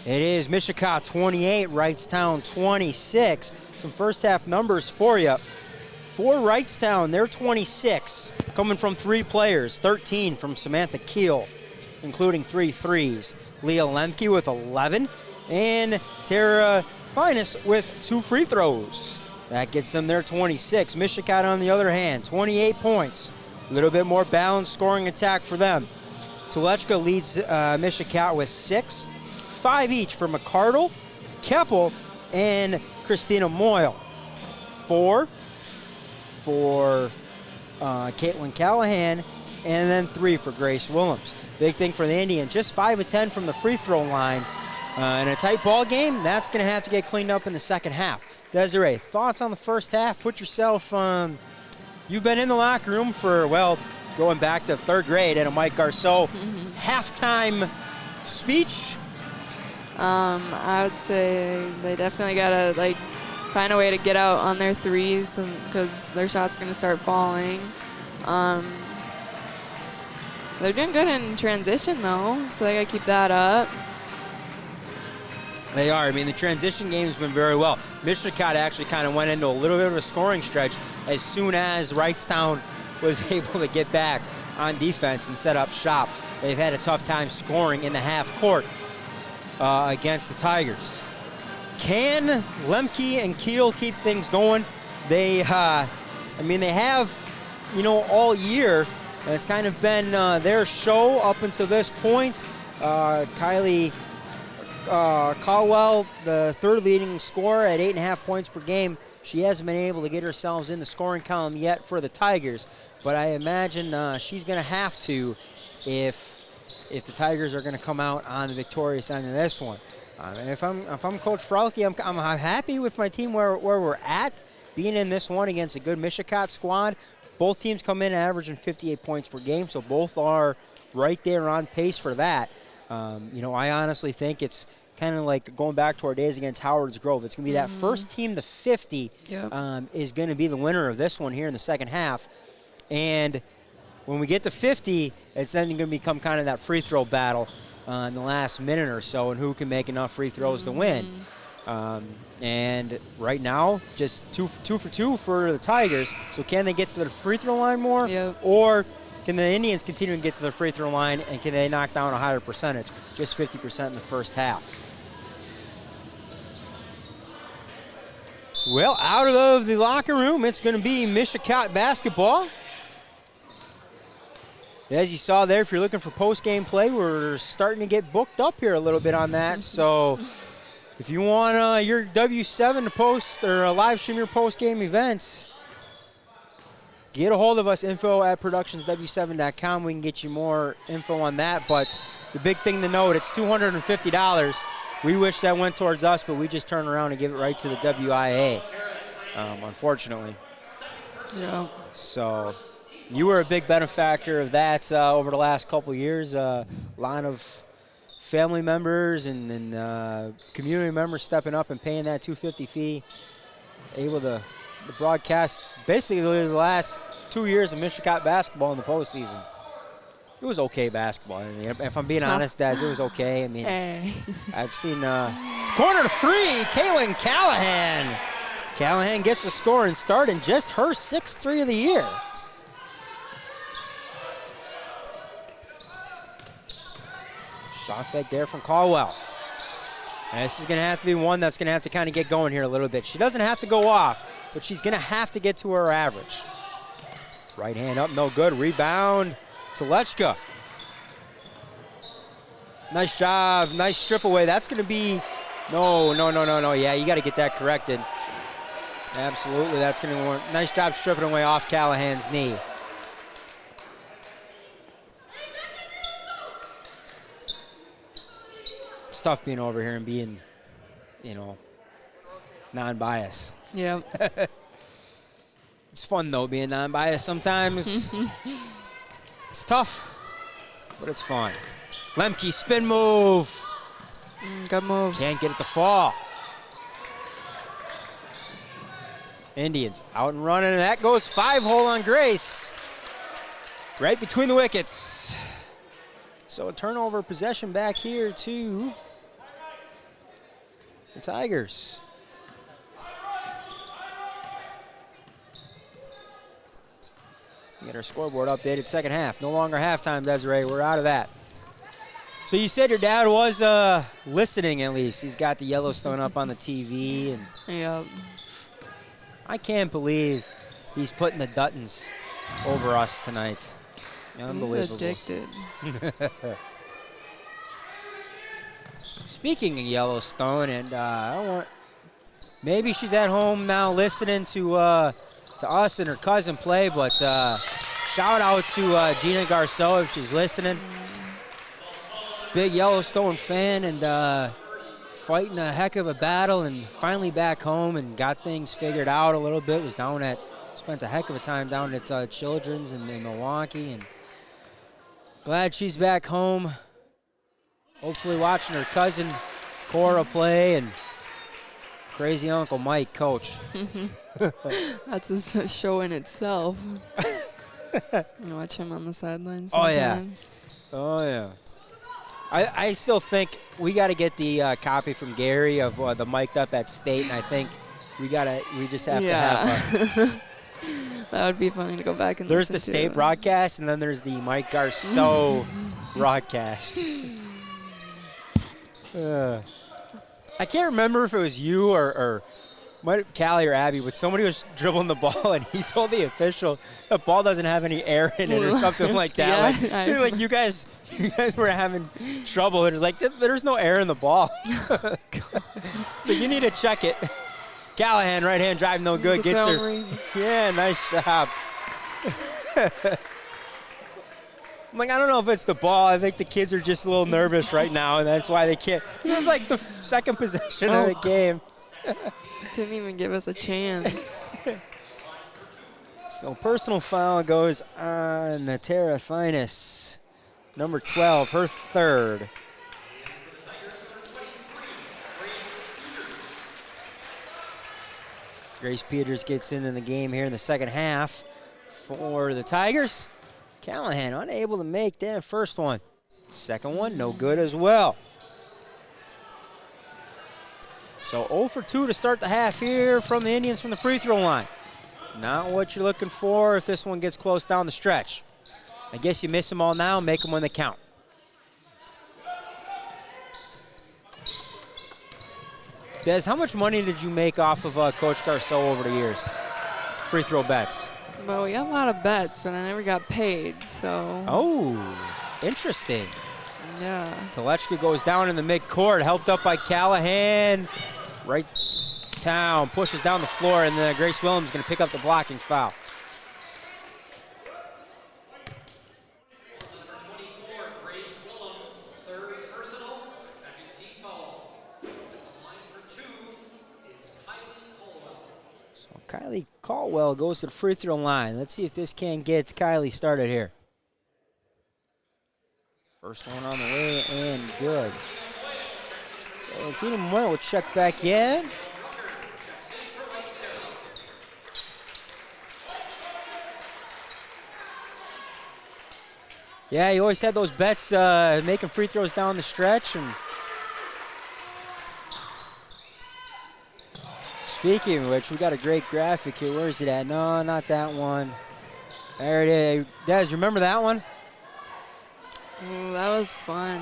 it is Mishicot 28, Wrightstown 26. Some first half numbers for you. For Wrightstown, they're 26, coming from 3 players, 13 from Samantha Keel, including 3 threes. Leah Lemke with 11, and Tara Finus with 2 free throws. That gets them their 26. Mishicot, on the other hand, 28 points. A little bit more balanced scoring attack for them. Tulechka leads Mishicot with 6, 5 each for McCardle, Keppel, and Christina Moyle. 4 for Caitlin Callahan, and then 3 for Grace Willems. Big thing for the Indians, just 5 of 10 from the free throw line. In a tight ball game, that's going to have to get cleaned up in the second half. Desiree, thoughts on the first half? Put yourself, you've been in the locker room for, well, going back to 3rd grade at a Mike Garceau halftime speech. I would say they definitely got to, like, find a way to get out on their threes because their shot's going to start falling. They're doing good in transition, though, so they got to keep that up. They are. I mean, the transition game has been very well. Mishicot actually kind of went into a little bit of a scoring stretch as soon as Wrightstown was able to get back on defense and set up shop. They've had a tough time scoring in the half court against the Tigers. Can Lemke and Keel keep things going? They, I mean, they have, you know, all year. And it's kind of been their show up until this point. Kylie Caldwell, the 3rd leading scorer at 8.5 points per game. She hasn't been able to get herself in the scoring column yet for the Tigers, but I imagine she's going to have to if the Tigers are going to come out on the victorious end of this one. And if I'm Coach Frauke, I'm happy with my team where we're at, being in this one against a good Mishicot squad. Both teams come in averaging 58 points per game, so both are right there on pace for that. You know, I honestly think it's kind of like going back to our days against Howard's Grove. It's going to be that first team to 50 is going to be the winner of this one here in the second half. And when we get to 50, it's then going to become kind of that free throw battle in the last minute or so, and who can make enough free throws to win. And right now, just two for 2 for the Tigers. So can they get to the free throw line more? Or can the Indians continue to get to the free throw line, and can they knock down a higher percentage? Just 50% in the first half. Well, out of the locker room, it's going to be Mishicot basketball. As you saw there, if you're looking for post-game play, we're starting to get booked up here a little bit on that. So if you want your W7 to post or live stream your post-game events, get a hold of us, info@productionsw7.com. We can get you more info on that. But the big thing to note, it's $250. We wish that went towards us, but we just turn around and give it right to the WIA, unfortunately. Yeah. So you were a big benefactor of that over the last couple of years. A lot of family members and community members stepping up and paying that $250 fee, able to broadcast basically the last 2 years of Mishicot basketball in the postseason. It was okay basketball. I mean, if I'm being honest, Daz, it was okay. I mean, I've seen corner 3, Kaylin Callahan. Callahan gets a score and starting just her 6th 3 of the year. Shot fake there from Caldwell. And this is going to have to be one that's going to have to kind of get going here a little bit. She doesn't have to go off, but she's going to have to get to her average. Right hand up, no good. Rebound to Lechka. Nice job, nice strip away. That's going to be, no. Yeah, you got to get that corrected. Absolutely, that's going to work. Nice job stripping away off Callahan's knee. It's tough being over here and being, you know, non-biased. Yeah. It's fun, though, being non-biased sometimes. It's tough, but it's fun. Lemke, spin move. Good move. Can't get it to fall. Indians out and running, and that goes 5-hole on Grace. Right between the wickets. So a turnover possession back here to the Tigers. Get our scoreboard updated. Second half. No longer halftime, Desiree. We're out of that. So you said your dad was listening at least. He's got the Yellowstone up on the TV. And Yep. I can't believe he's putting the Duttons over us tonight. Unbelievable. He's addicted. Speaking of Yellowstone, and I don't want, maybe she's at home now listening to us and her cousin play, but shout out to Gina Garceau if she's listening. Big Yellowstone fan and fighting a heck of a battle and finally back home and got things figured out a little bit. Was down at, spent a heck of a time down at Children's in Milwaukee, and glad she's back home. Hopefully watching her cousin Cora play and crazy Uncle Mike coach. That's a show in itself. You watch him on the sidelines sometimes. Oh, yeah. I still think we got to get the copy from Gary of the mic'd up at State, and I think we just have to have that would be funny to go back and there's listen the State to. broadcast, and then there's the Mike Garceau broadcast. I can't remember if it was you or Callie or Abby, but somebody was dribbling the ball, and he told the official the ball doesn't have any air in it or something like that. Yeah, like you guys were having trouble, and it's like there's no air in the ball. So you need to check it. Callahan, right hand drive, no good. Gets her. Yeah, nice job. I'm like, I don't know if it's the ball. I think the kids are just a little nervous right now, and that's why they can't. It was like the second possession of the game. Didn't even give us a chance. So personal foul goes on Tara Finus, number 12, her third. Grace Peters gets into the game here in the second half for the Tigers. Callahan unable to make that first one. Second one, no good as well. So 0 for 2 to start the half here from the Indians from the free throw line. Not what you're looking for if this one gets close down the stretch. I guess you miss them all now, make them when they count. Des, how much money did you make off of Coach Garceau over the years? Free throw bets. Well, we got a lot of bets, but I never got paid, so. Oh, interesting. Yeah. Telechka goes down in the midcourt, helped up by Callahan. Wrightstown pushes down the floor, and Grace Williams is going to pick up the blocking foul. Grace Williams, third personal, second team foul. At the line for 2 is Kylie Colwell. So Kylie Caldwell goes to the free throw line. Let's see if this can get Kylie started here. First one on the way and good. So Tina Moore will check back in. Yeah, you always had those bets making free throws down the stretch. And speaking of which, we got a great graphic here. Where is it at? No, not that one. There it is. Des, you remember that one? Ooh, that was fun.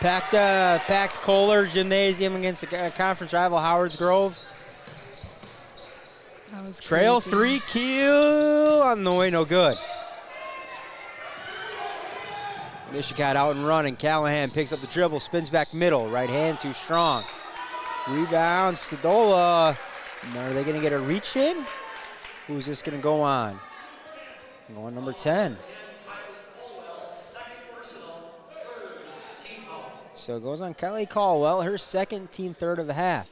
Packed Kohler Gymnasium against the conference rival Howard's Grove. That was Trail crazy. 3 kill on the way, no good. Mishicot out and running. Callahan picks up the dribble, spins back middle. Right hand too strong. Rebound, Stadola. Now, are they going to get a reach in? Who's this going to go on? Going number 10. So it goes on Kylie Caldwell, her second, team third of the half.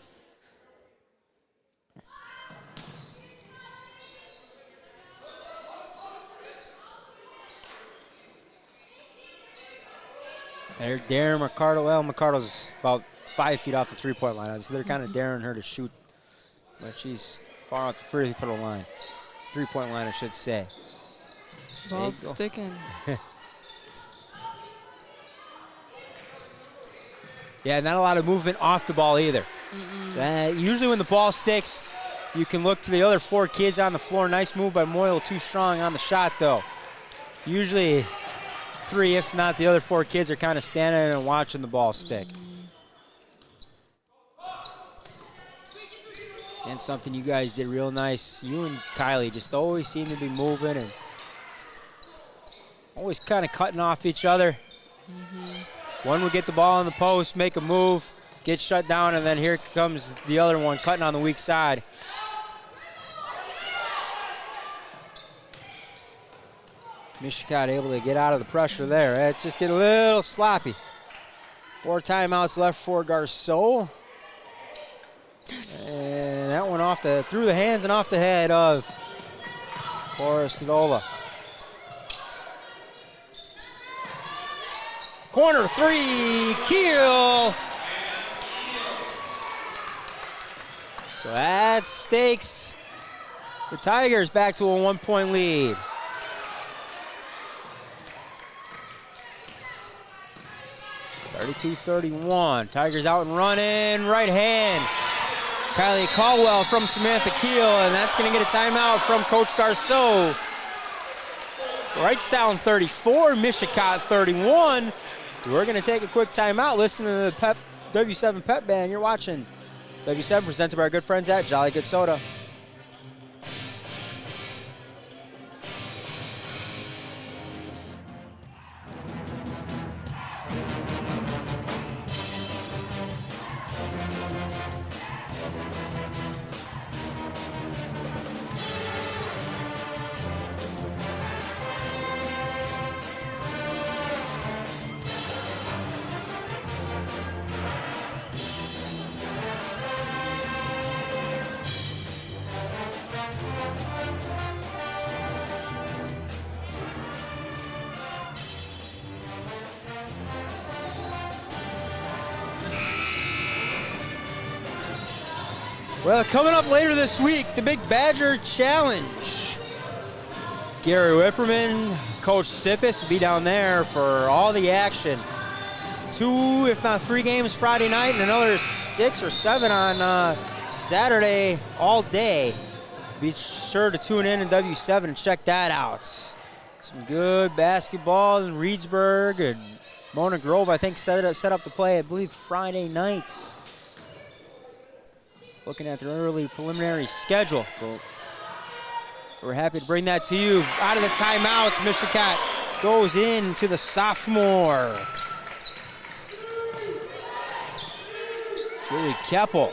There's Darren McCardle. Well, McCardle's about 5 feet off the three-point line, so they're kind of daring her to shoot, but she's far off the free throw line. Three-point line, I should say. Ball's sticking. Yeah, not a lot of movement off the ball either. Usually when the ball sticks, you can look to the other 4 kids on the floor. Nice move by Moyle, too strong on the shot though. Usually 3, if not the other 4 kids, are kind of standing and watching the ball stick. And something you guys did real nice. You and Kylie just always seem to be moving and always kind of cutting off each other. One would get the ball on the post, make a move, get shut down, and then here comes the other one cutting on the weak side. Mishicot able to get out of the pressure there. It's just getting a little sloppy. 4 timeouts left for Garceau. And that one through the hands and off the head of Korostadova. Corner 3, Keel. So that stakes the Tigers back to a 1-point lead. (32-31). Tigers out and running, right hand. Kylie Caldwell from Samantha Keel, and that's going to get a timeout from Coach Garceau. Wrightstown 34, Mishicot 31. We're going to take a quick timeout. Listen to the W7 Pep Band. You're watching W7 presented by our good friends at Jolly Good Soda. Well, coming up later this week, the Big Badger Challenge. Gary Whipperman, Coach Sippis will be down there for all the action. 2, if not 3 games Friday night and another 6 or 7 on Saturday all day. Be sure to tune in W7 and check that out. Some good basketball in Reedsburg and Mona Grove, I think, set up to play, I believe, Friday night. Looking at their early preliminary schedule. But we're happy to bring that to you. Out of the timeouts, Mishicot goes in to the sophomore. Julie Keppel.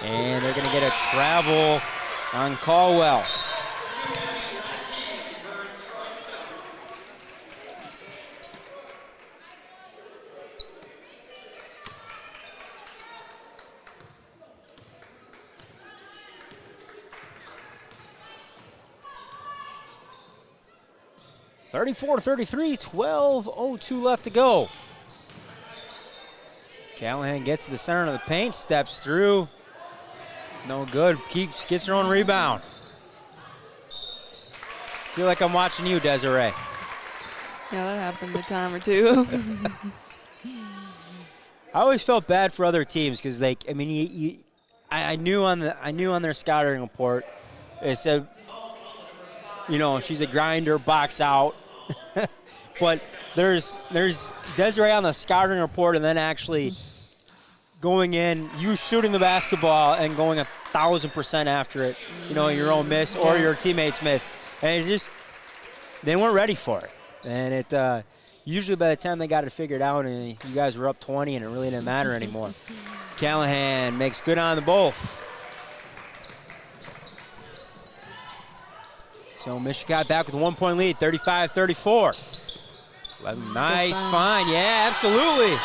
And they're going to get a travel on Caldwell. (34-33), 12:02 left to go. Callahan gets to the center of the paint, steps through. No good, gets her own rebound. Feel like I'm watching you, Desiree. Yeah, that happened a time or two. I always felt bad for other teams because, like, I mean, I knew on their scouting report, it said, you know, she's a grinder, box out. But there's Desiree on the scouting report, and then actually going in, you shooting the basketball and going 1,000% after it. You know, your own miss or your teammates miss, and they weren't ready for it. And it usually by the time they got it figured out, and you guys were up 20, and it really didn't matter anymore. Callahan makes good on the both. So Mishicot back with a 1-point lead, 35-34. Nice find, yeah, absolutely.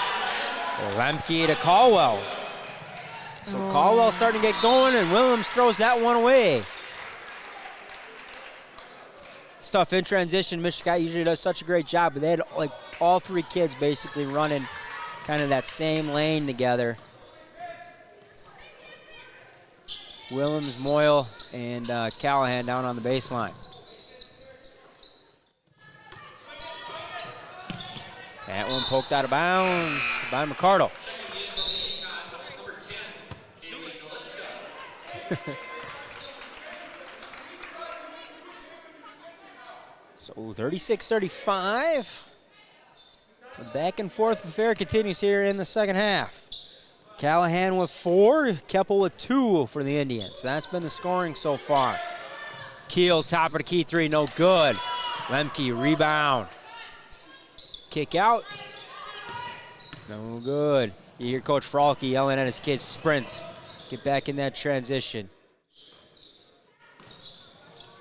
Lemke to Caldwell. So Caldwell starting to get going, and Williams throws that one away. It's tough in transition. Mishicot usually does such a great job, but they had like all 3 kids basically running kind of that same lane together. Williams, Moyle, and Callahan down on the baseline. That one poked out of bounds. by McCardle. So 36-35. The back and forth affair continues here in the second half. Callahan with 4, Keppel with 2 for the Indians. That's been the scoring so far. Keel, top of the key 3, no good. Lemke, rebound. Kick out. No good. You hear Coach Fralke yelling at his kids, sprint. Get back in that transition.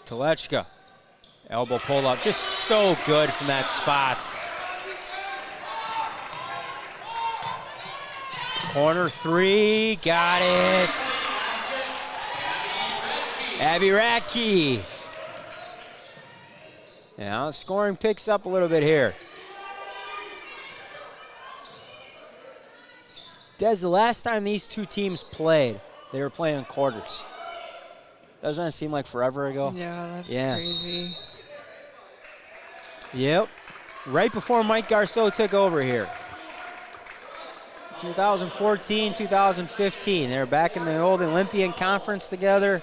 Telechka, elbow pull up, just so good from that spot. Corner 3, got it. Abby Radke. Now scoring picks up a little bit here. Des, the last time these two teams played, they were playing quarters. Doesn't that seem like forever ago? Yeah, that's crazy. Yep. Right before Mike Garceau took over here. 2014, 2015. They were back in the old Olympian Conference together.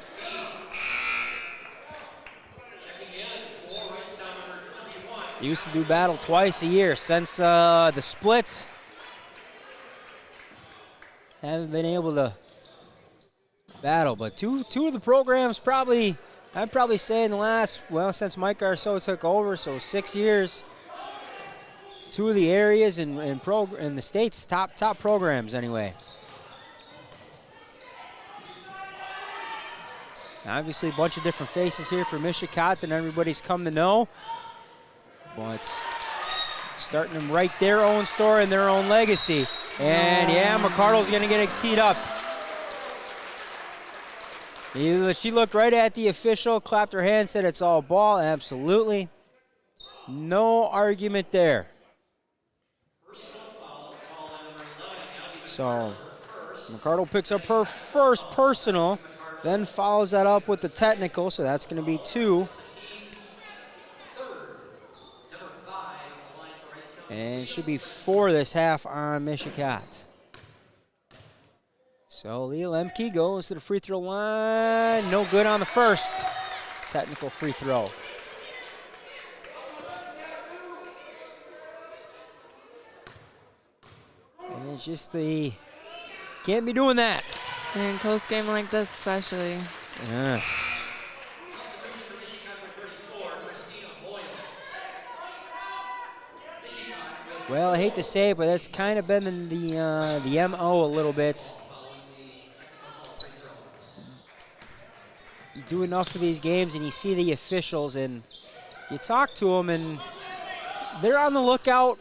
Used to do battle twice a year. Since the split, haven't been able to battle. But two of the programs probably, I'd probably say in the last, well, since Mike Garceau took over, so 6 years, two of the areas in the state's top programs anyway. Obviously a bunch of different faces here for Mishicot that everybody's come to know. But starting them write their own story and their own legacy. And yeah, McCardle's gonna get it teed up. She looked right at the official, clapped her hand, said it's all ball. Absolutely. No argument there. So McCardle picks up her first personal, then follows that up with the technical, so that's going to be 2. And it should be 4 this half on Mishicot. So Leah Lemke goes to the free throw line. No good on the first. Technical free throw. And it's just can't be doing that. In close game like this especially. Yeah. Well, I hate to say it, but that's kind of been the MO a little bit. You do enough of these games and you see the officials and you talk to them and they're on the lookout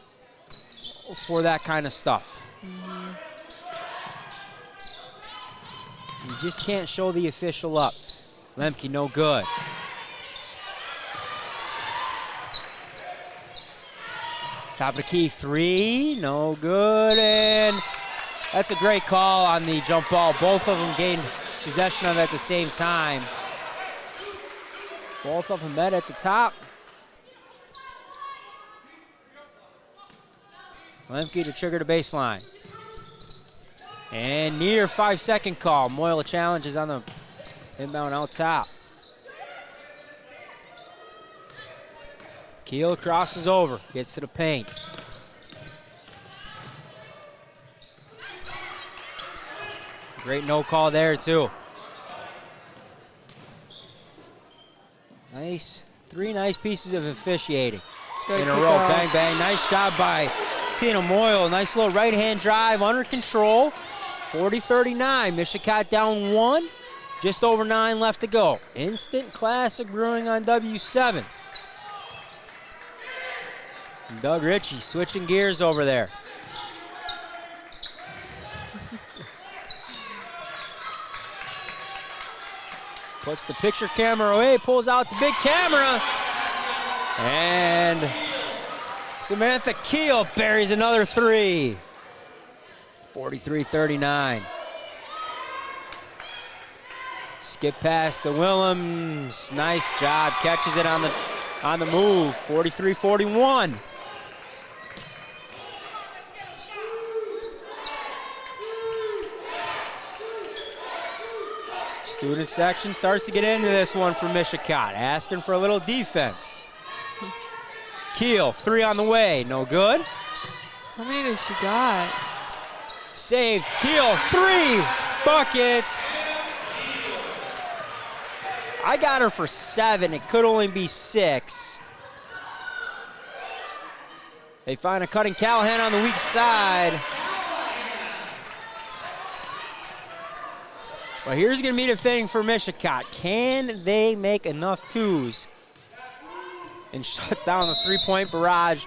for that kind of stuff. You just can't show the official up. Lemke, no good. Top of the key 3, no good, and that's a great call on the jump ball. Both of them gained possession of it at the same time. Both of them met at the top. Lemke to trigger the baseline. And near 5-second call. Moyle challenges on the inbound out top. Keel crosses over, gets to the paint. Great no call there too. Nice, 3 nice pieces of officiating in a row. Bang, bang, nice job by Tina Moyle. Nice little right hand drive under control. 40-39, Mishicot down 1. Just over 9 left to go. Instant classic brewing on W7. Doug Ritchie switching gears over there. Puts the picture camera away, pulls out the big camera. And Samantha Keel buries another 3. 43-39. Skip pass to Willems. Nice job, catches it on the move. 43-41. Student section starts to get into this one for Mishicot, asking for a little defense. Keel, 3 on the way, no good. How many does she got? Saved, Keel, 3 buckets. I got her for 7, it could only be 6. They find a cutting Callahan on the weak side. Well, here's going to be the thing for Mishicot. Can they make enough twos and shut down the 3-point barrage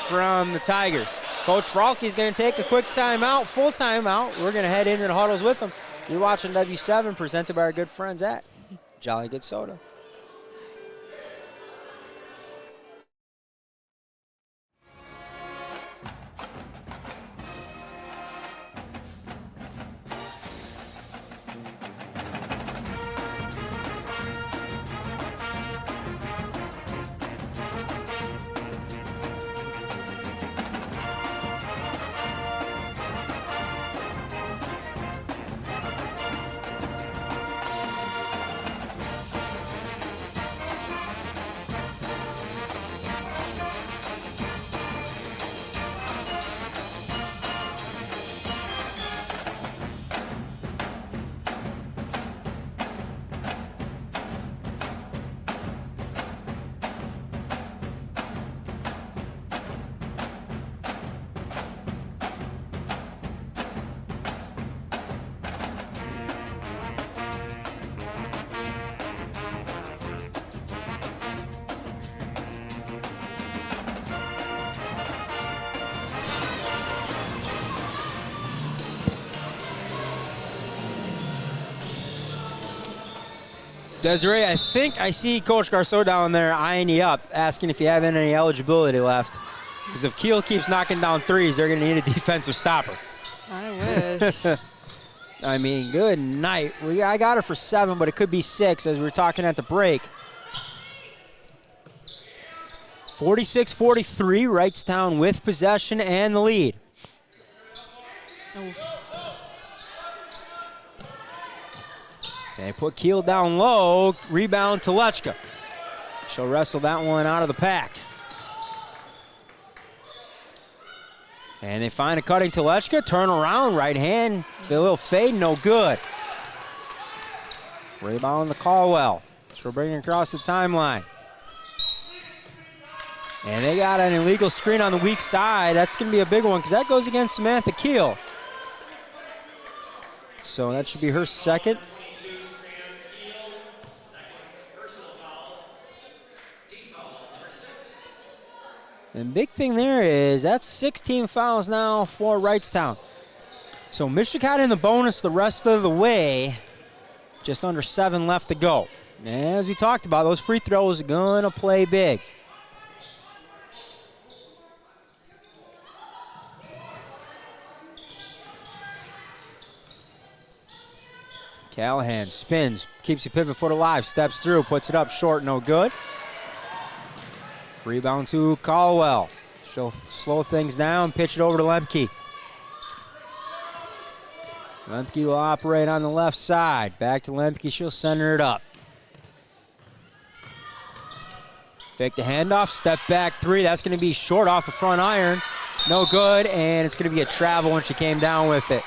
from the Tigers? Coach Fralke's going to take a quick timeout, full timeout. We're going to head into the huddles with them. You're watching W7, presented by our good friends at Jolly Good Soda. Desiree, I think I see Coach Garceau down there eyeing you up, asking if you have any eligibility left. Because if Keel keeps knocking down threes, they're going to need a defensive stopper. I wish. I mean, good night. I got her for 7, but it could be 6 as we were talking at the break. 46-43, Wrightstown with possession and the lead. They put Keel down low, rebound to Lechka. She'll wrestle that one out of the pack. And they find a cutting to Lechka, turn around, right hand, the little fade, no good. Rebound to Caldwell. She'll bring it across the timeline. And they got an illegal screen on the weak side. That's going to be a big one because that goes against Samantha Keel. So that should be her second. And big thing there is that's 16 fouls now for Wrightstown. So Mishicot in the bonus the rest of the way. Just under 7 left to go. And as we talked about, those free throws are going to play big. Callahan spins, keeps the pivot foot alive, steps through, puts it up short, no good. Rebound to Caldwell. She'll slow things down, pitch it over to Lemke. Lemke will operate on the left side. Back to Lemke, she'll center it up. Fake the handoff, step back 3. That's going to be short off the front iron. No good, and it's going to be a travel when she came down with it.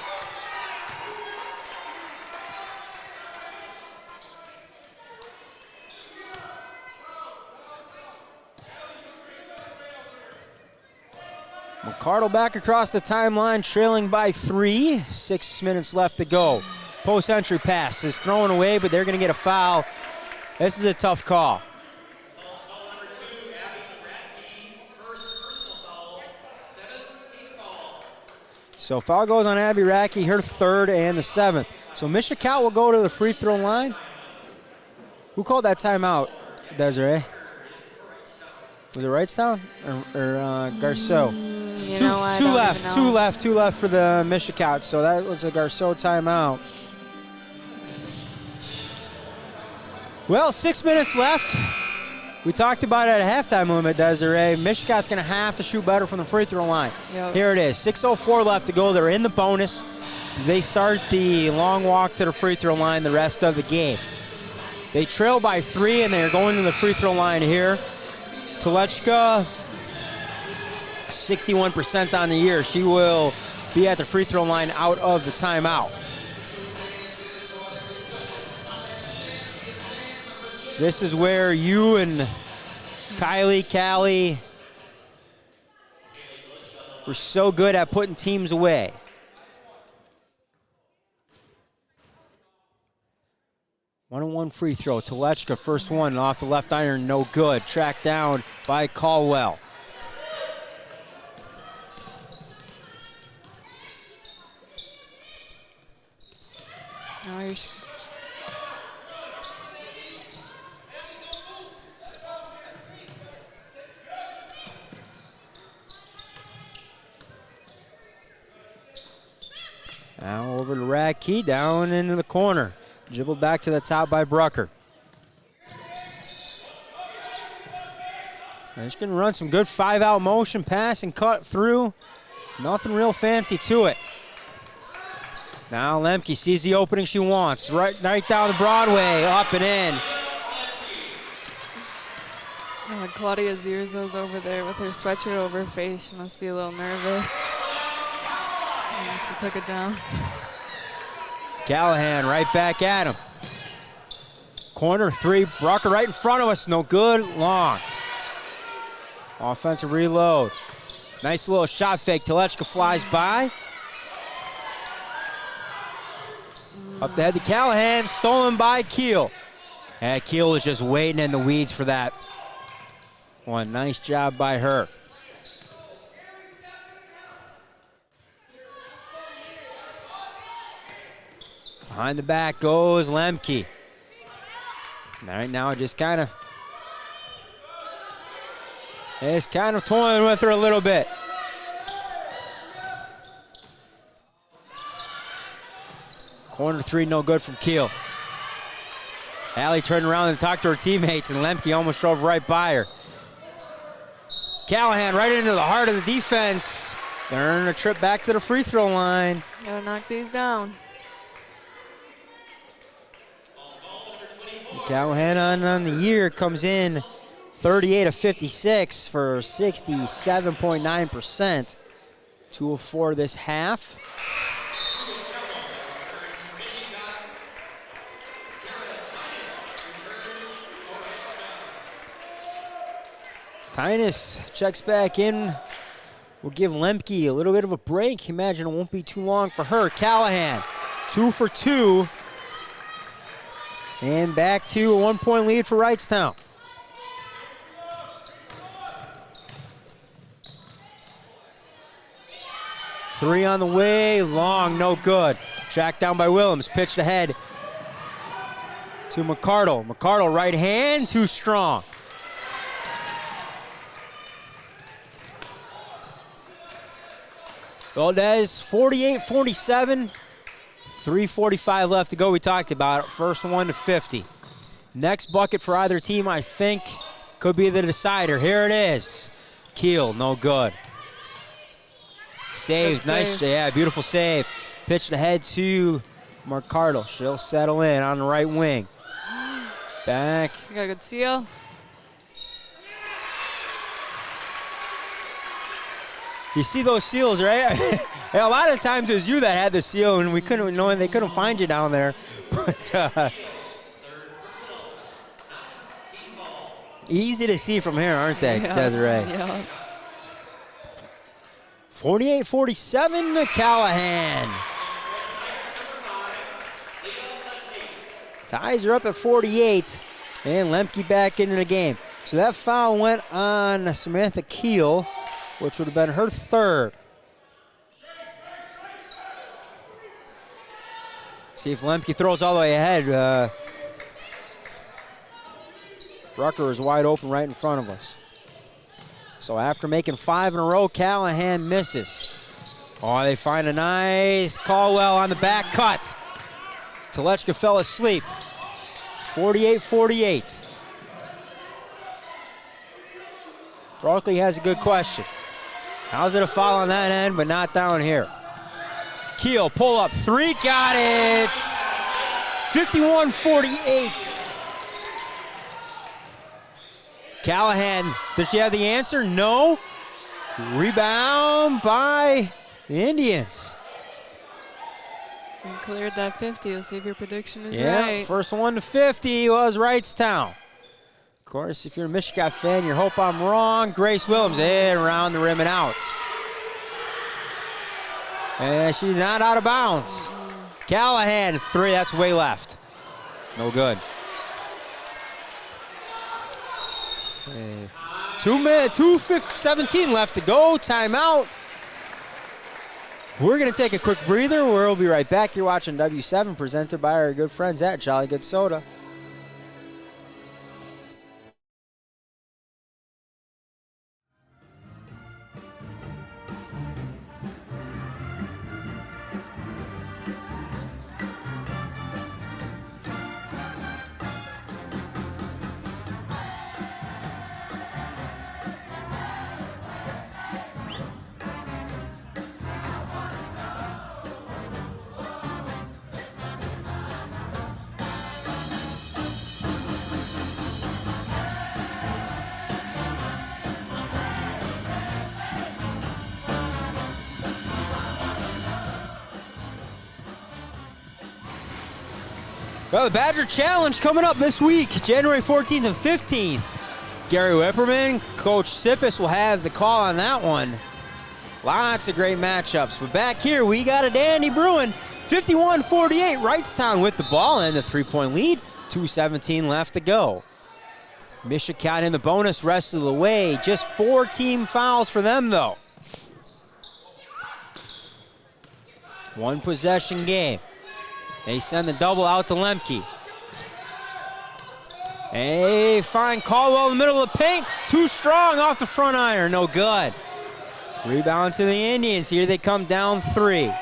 McCardle back across the timeline, trailing by 3. 6 minutes left to go. Post-entry pass is thrown away, but they're going to get a foul. This is a tough call. So foul goes on Abby Racky, her 3rd and the 7th. So Mishicot will go to the free throw line. Who called that timeout, Desiree? Was it Wrightstown or Garceau? You know, I don't even know. Two left for the Mishicot. So that was a Garceau timeout. Well, 6 minutes left. We talked about it at halftime limit, Desiree. Mishicot's going to have to shoot better from the free throw line. Yep. Here it is, 6:04 left to go. They're in the bonus. they start the long walk to the free throw line the rest of the game. They trail by 3, and they're going to the free throw line here. Telechka, 61% on the year. She will be at the free throw line out of the timeout. This is where you and Callie were so good at putting teams away. One-on-one free throw. Telechka, first one off the left iron, no good. Tracked down by Caldwell. Now you're now over to Radke, down into the corner. Dribbled back to the top by Brucker. They're just going to run some good 5-out motion, pass and cut through. Nothing real fancy to it. Now Lemke sees the opening she wants. Right down the Broadway, up and in. Oh, Claudia Zirzo's over there with her sweatshirt over her face. She must be a little nervous. She took it down. Callahan right back at him. Corner 3, Brucker right in front of us, no good, long. Offensive reload. Nice little shot fake, Telechka flies by. Up the head to Callahan, stolen by Keel. And Keel was just waiting in the weeds for that one. Nice job by her. Behind the back goes Lemke. Right now just kind of toying with her a little bit. Corner 3, no good from Keel. Allie turned around and talked to her teammates, and Lemke almost drove right by her. Callahan right into the heart of the defense. They're earning a trip back to the free throw line. Gotta knock these down. Callahan on the year comes in 38 of 56 for 67.9%. 2 of 4 this half. Tynes checks back in. We'll give Lemke a little bit of a break. Imagine it won't be too long for her. Callahan, 2 for 2. And back to a 1-point lead for Wrightstown. Three on the way, long, no good. Tracked down by Willems, pitched ahead to McCardle. McCardle right hand, too strong. Valdez, 48-47. 3:45 left to go. We talked about it. First one to 50. Next bucket for either team, I think, could be the decider. Here it is. Keel, no good. Saved, nice, yeah, beautiful save. Pitched ahead to McCardle. She'll settle in on the right wing. Back. You got a good seal. You see those seals, right? A lot of times it was you that had the seal, and we couldn't know, and they couldn't find you down there. But easy to see from here, aren't they, Desiree? Yeah. 48-47 Callahan. Ties are up at 48, and Lemke back into the game. So that foul went on Samantha Keel, which would have been her third. See if Lemke throws all the way ahead. Brucker is wide open right in front of us. So after making 5 in a row, Callahan misses. Oh, they find a nice Caldwell on the back cut. Telechka fell asleep. 48-48. Barkley has a good question. How's it a foul on that end, but not down here? Keel, pull up, 3, got it. 51-48. Callahan, does she have the answer? No. Rebound by the Indians. And cleared that 50. We'll see if your prediction is Yeah, right. first one to 50 was Wrightstown. Of course, if you're a Mishicot fan, you hope I'm wrong. Grace Williams in around the rim and out. And she's not out of bounds. Callahan, 3, that's way left. No good. 2:17 left to go, timeout. We're going to take a quick breather. We'll be right back. You're watching W7, presented by our good friends at Jolly Good Soda. Well, the Badger Challenge coming up this week, January 14th and 15th. Gary Whipperman, Coach Sippis will have the call on that one. Lots of great matchups. But back here, we got a dandy brewing. 51-48, Wrightstown with the ball and the 3-point lead. 2:17 left to go. Mishicot in the bonus rest of the way. Just 4 team fouls for them, though. 1 possession game. They send the double out to Lemke. Hey, fine Caldwell in the middle of the paint. Too strong off the front iron, no good. Rebound to the Indians. Here they come down 3.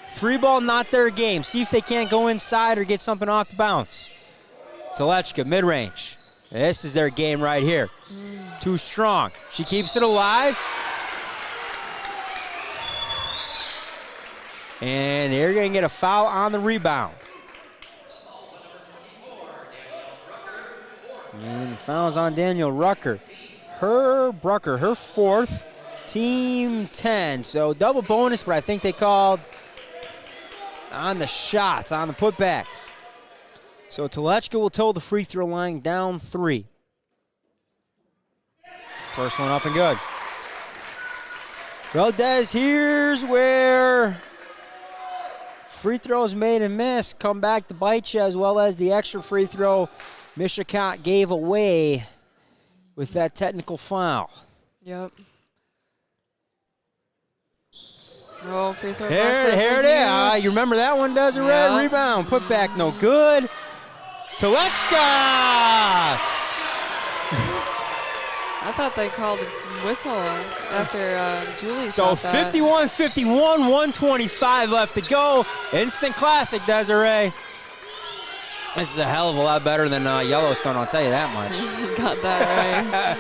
3 ball, not their game. See if they can't go inside or get something off the bounce. Telechka, mid-range. This is their game right here. Too strong. She keeps it alive. And they're going to get a foul on the rebound. And fouls on Daniel Rucker. Her 4th, team 10. So double bonus, but I think they called on the shots, on the putback. So Telechka will toe the free throw line down 3. First one up and good. Well, Des, here's where free throws made and missed come back to bite you, as well as the extra free throw Mishicot gave away with that technical foul. Yep. Oh, free throw. Here it is. You remember that one, Desiree? Yeah. Rebound, put back, no good. Telechka! I thought they called a whistle after Julie So shot that. 51-51, 1:25 left to go. Instant classic, Desiree. This is a hell of a lot better than Yellowstone, I'll tell you that much. You got that right.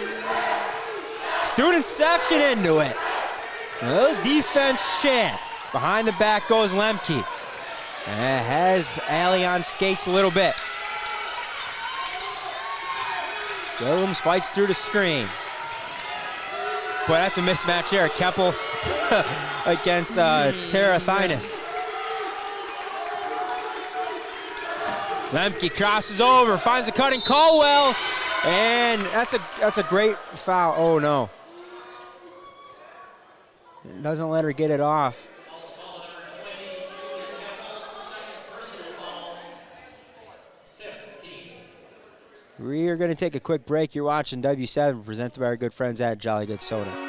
Student section into it. A little defense chant. Behind the back goes Lemke. And has Allie on skates a little bit. Williams fights through the screen. Boy, that's a mismatch there. Keppel against Tara Thynes. Lemke crosses over, finds a cutting Caldwell, and that's a great foul. Oh no. Doesn't let her get it off. We are going to take a quick break. You're watching W7, presented by our good friends at Jolly Good Soda.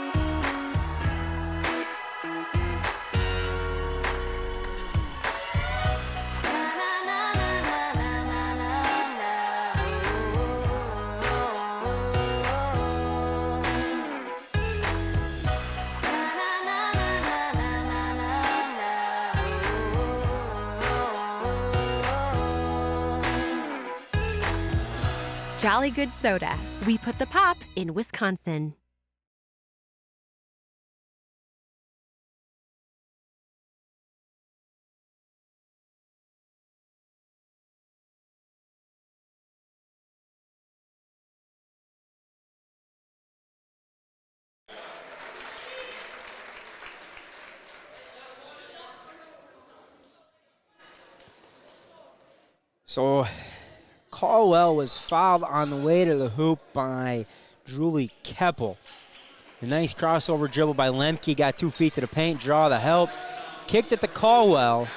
Jolly Good Soda. We put the pop in Wisconsin. So Caldwell was fouled on the way to the hoop by Julie Keppel. A nice crossover dribble by Lemke, got 2 feet to the paint, draw the help. Kicked it to Caldwell.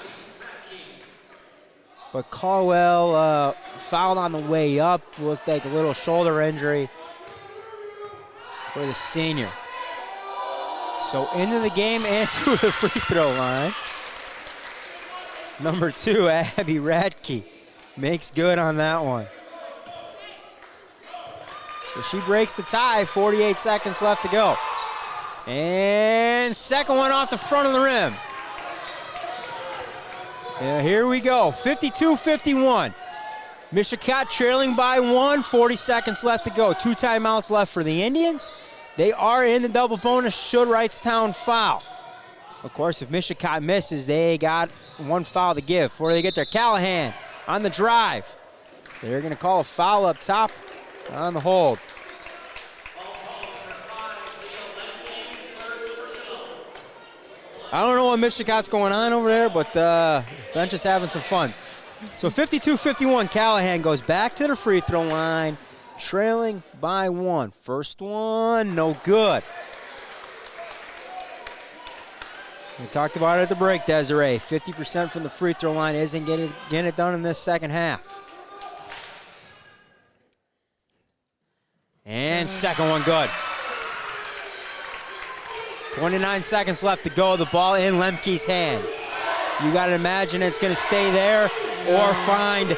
But Caldwell fouled on the way up. Looked like a little shoulder injury for the senior. So into the game and to the free throw line. Number 2, Abby Radke, makes good on that one. So she breaks the tie, 48 seconds left to go. And second one off the front of the rim. Yeah, here we go, 52-51. Mishicot trailing by 1, 40 seconds left to go. 2 timeouts left for the Indians. They are in the double bonus should Wrightstown foul. Of course, if Mishicot misses, they got 1 foul to give. Before they get there, Callahan on the drive. They're going to call a foul up top on the hold. I don't know what Mishicot's going on over there, but bench is having some fun. So 52-51, Callahan goes back to the free throw line, trailing by 1. First one, no good. We talked about it at the break, Desiree. 50% from the free throw line isn't getting it done in this second half. And second one good. 29 seconds left to go. The ball in Lemke's hand. You got to imagine it's going to stay there or find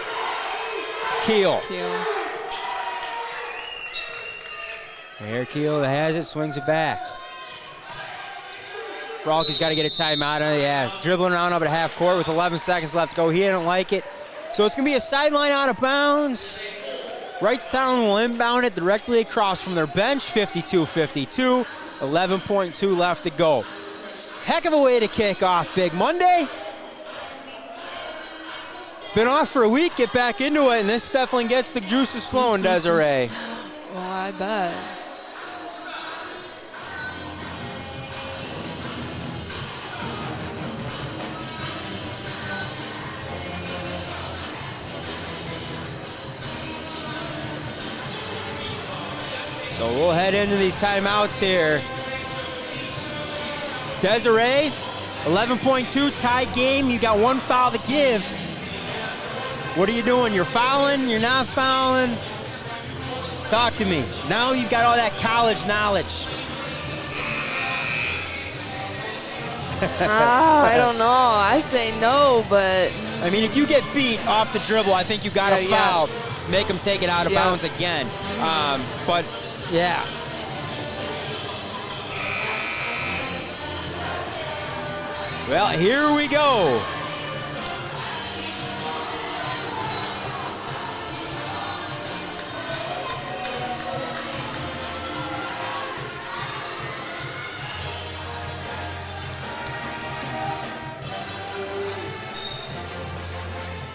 Keel. There Keel has it, swings it back. Fralke's got to get a timeout. Yeah, dribbling around up at half court with 11 seconds left to go. He didn't like it. So it's going to be a sideline out of bounds. Wrightstown will inbound it directly across from their bench, 52-52. 11.2 left to go. Heck of a way to kick off Big Monday. Been off for a week, get back into it, and this definitely gets the juices flowing, Desiree. Well, I bet. So we'll head into these timeouts here. Desiree, 11.2 tie game. You got 1 foul to give. What are you doing? You're fouling? You're not fouling? Talk to me. Now you've got all that college knowledge. I don't know. I say no, but... I mean, if you get beat off the dribble, I think you got to foul. Make them take it out of bounds again. But... yeah. Well, here we go.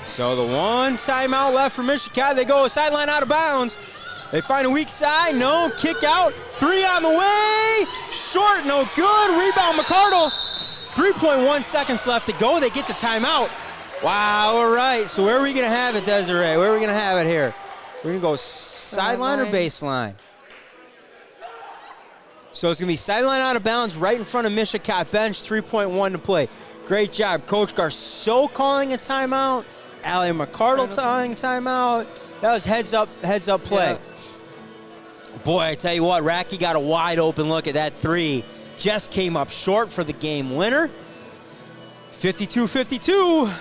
So the 1 timeout left for Mishicot. They go sideline out of bounds. They find a weak side, no, kick out, 3 on the way, short, no good, rebound McCardle. 3.1 seconds left to go, they get the timeout. Wow, all right, so where are we gonna have it, Desiree? Where are we gonna have it here? We're gonna go sideline or baseline? So it's gonna be sideline out of bounds right in front of Mishicot bench, 3.1 to play. Great job, Coach Garceau calling a timeout, Allie McCardle calling timeout. That was heads up play. Yeah. Boy, I tell you what, Radke got a wide open look at that 3. Just came up short for the game winner. 52-52.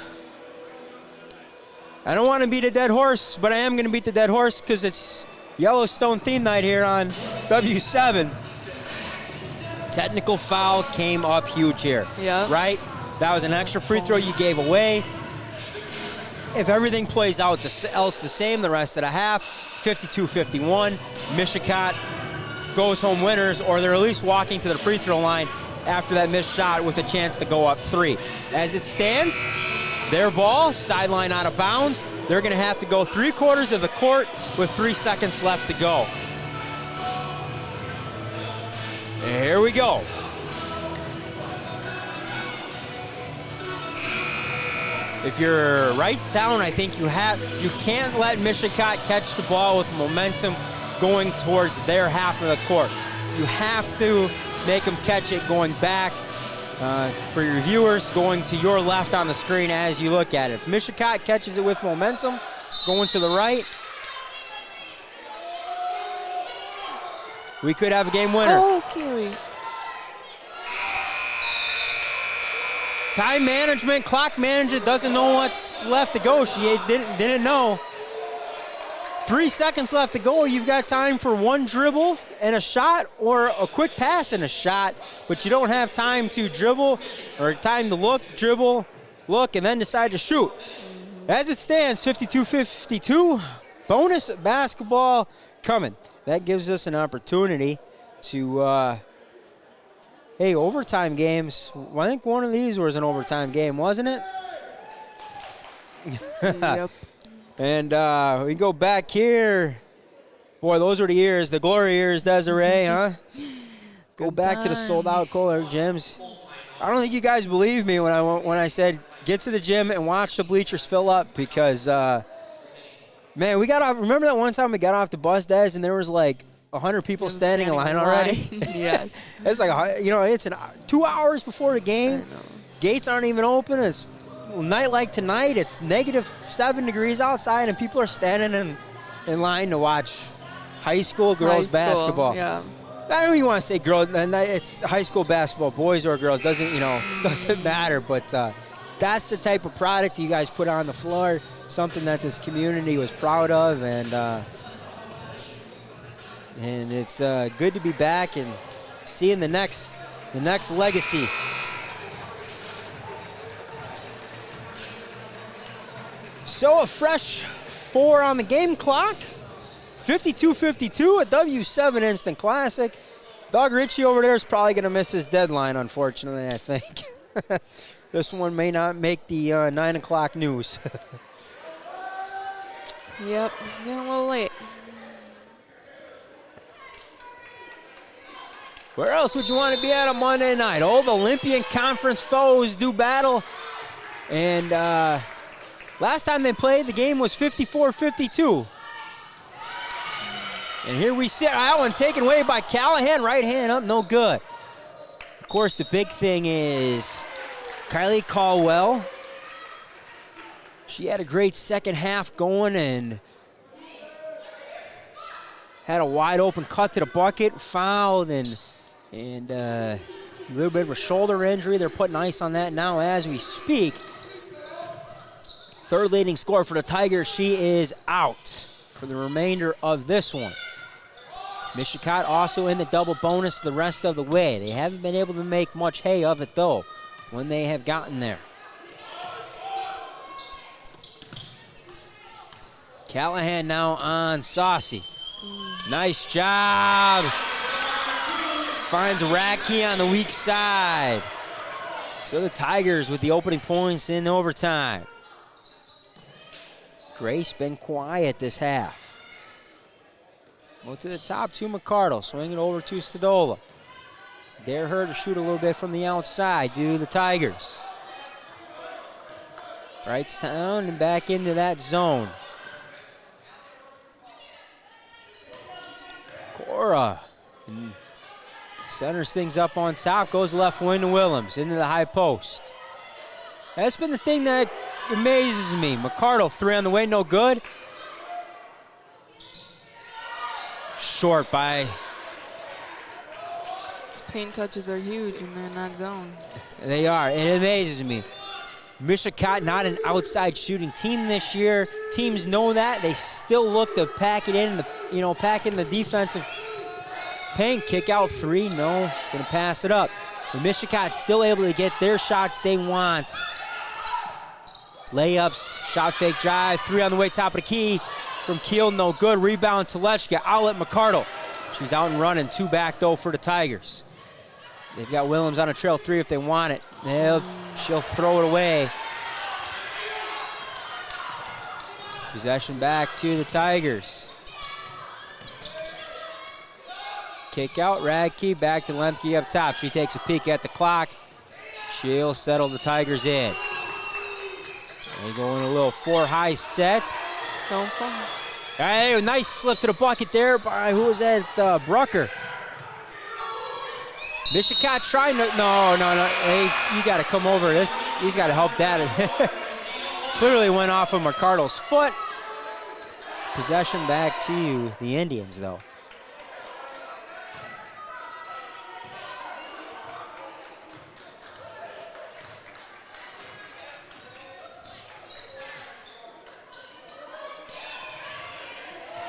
I don't want to beat a dead horse, but I am going to beat the dead horse because it's Yellowstone theme night here on W7. Technical foul came up huge here, right? That was an extra free throw you gave away. If everything plays out else the same the rest of the half, 52-51, Mishicot goes home winners, or they're at least walking to the free throw line after that missed shot with a chance to go up 3. As it stands, their ball, sideline out of bounds. They're going to have to go 3/4 of the court with 3 seconds left to go. And here we go. If you're Wrightstown, I think you can't let Mishicot catch the ball with momentum going towards their half of the court. You have to make them catch it going back. For your viewers, going to your left on the screen as you look at it. If Mishicot catches it with momentum, going to the right, we could have a game winner. Oh, Keely. Time management, clock management, doesn't know what's left to go. She didn't know. 3 seconds left to go. You've got time for one dribble and a shot, or a quick pass and a shot, but you don't have time to dribble or time to look, dribble, look, and then decide to shoot. As it stands, 52-52, bonus basketball coming. That gives us an opportunity to, hey, overtime games. Well, I think one of these was an overtime game, wasn't it? Yep. And we go back here. Boy, those were the years, the glory years, Desiree, huh? Go back to the sold-out Kohler gyms. I don't think you guys believe me when I said get to the gym and watch the bleachers fill up, because, man, we got off. Remember that one time we got off the bus, Des, and there was like 100 people standing in line already? Yes. It's like, it's 2 hours before the game. Gates aren't even open. It's night like tonight. It's -7 degrees outside, and people are standing in line to watch high school girls basketball. Yeah. I don't even want to say girls. It's high school basketball, boys or girls. Doesn't matter. But that's the type of product you guys put on the floor. Something that this community was proud of, and it's good to be back and seeing the next legacy. So a fresh 4 on the game clock. 52-52, a W7 Instant Classic. Doug Ritchie over there is probably going to miss his deadline, unfortunately, I think. This one may not make the 9 o'clock news. Yep, getting a little late. Where else would you want to be at a Monday night? Old Olympian Conference foes do battle. And last time they played, the game was 54-52. And here we sit. That one taken away by Callahan. Right hand up, no good. Of course, the big thing is Kylie Caldwell. She had a great second half going and had a wide open cut to the bucket, fouled, and a little bit of a shoulder injury. They're putting ice on that now as we speak. Third leading scorer for the Tigers. She is out for the remainder of this one. Mishicot also in the double bonus the rest of the way. They haven't been able to make much hay of it, though, when they have gotten there. Callahan now on Saucy. Nice job. Finds Radke on the weak side. So the Tigers with the opening points in overtime. Grace been quiet this half. Go to the top to McCardle. Swing it over to Stadola. Dare her to shoot a little bit from the outside. Do the Tigers. Wrightstown and back into that zone. Cora centers things up on top. Goes left wing to Willems into the high post. That's been the thing that amazes me. McCardle, 3 on the way, no good. Short by. His paint touches are huge and they're in that zone. They are. It amazes me. Mishicot not an outside shooting team this year. Teams know that. They still look to pack it in, pack in the defensive paint. Kick out 3. No. Gonna pass it up. The Mishicot still able to get their shots they want. Layups, shot fake drive, 3 on the way, top of the key. From Keel, no good. Rebound to Lechka. Outlet McCardle. She's out and running. 2 back, though, for the Tigers. They've got Willems on a trail 3 if they want it. She'll throw it away. Possession back to the Tigers. Kick out, Radke, back to Lemke up top. She takes a peek at the clock. She'll settle the Tigers in. They go in a little 4-high set. Don't fall. Hey, nice slip to the bucket there by, who was that, Brucker. Mishicot trying to, no. Hey, you got to come over. He's got to help that. Clearly went off of McCardle's foot. Possession back to the Indians, though.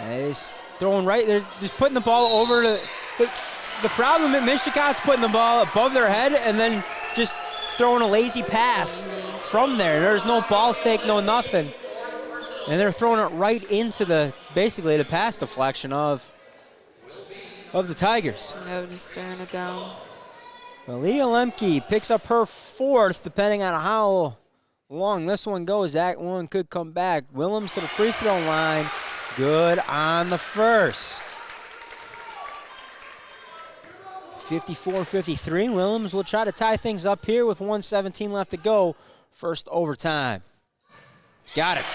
He's throwing right, they're just putting the ball over to, the problem at Mishicot's putting the ball above their head and then just throwing a lazy pass from there. There's no ball fake, no nothing. And they're throwing it right into basically the pass deflection of the Tigers. No, just staring it down. Well, Leah Lemke picks up her 4th, depending on how long this one goes. That one could come back. Willems to the free throw line. Good on the first. 54-53. Willems will try to tie things up here with 1:17 left to go. First overtime. Got it.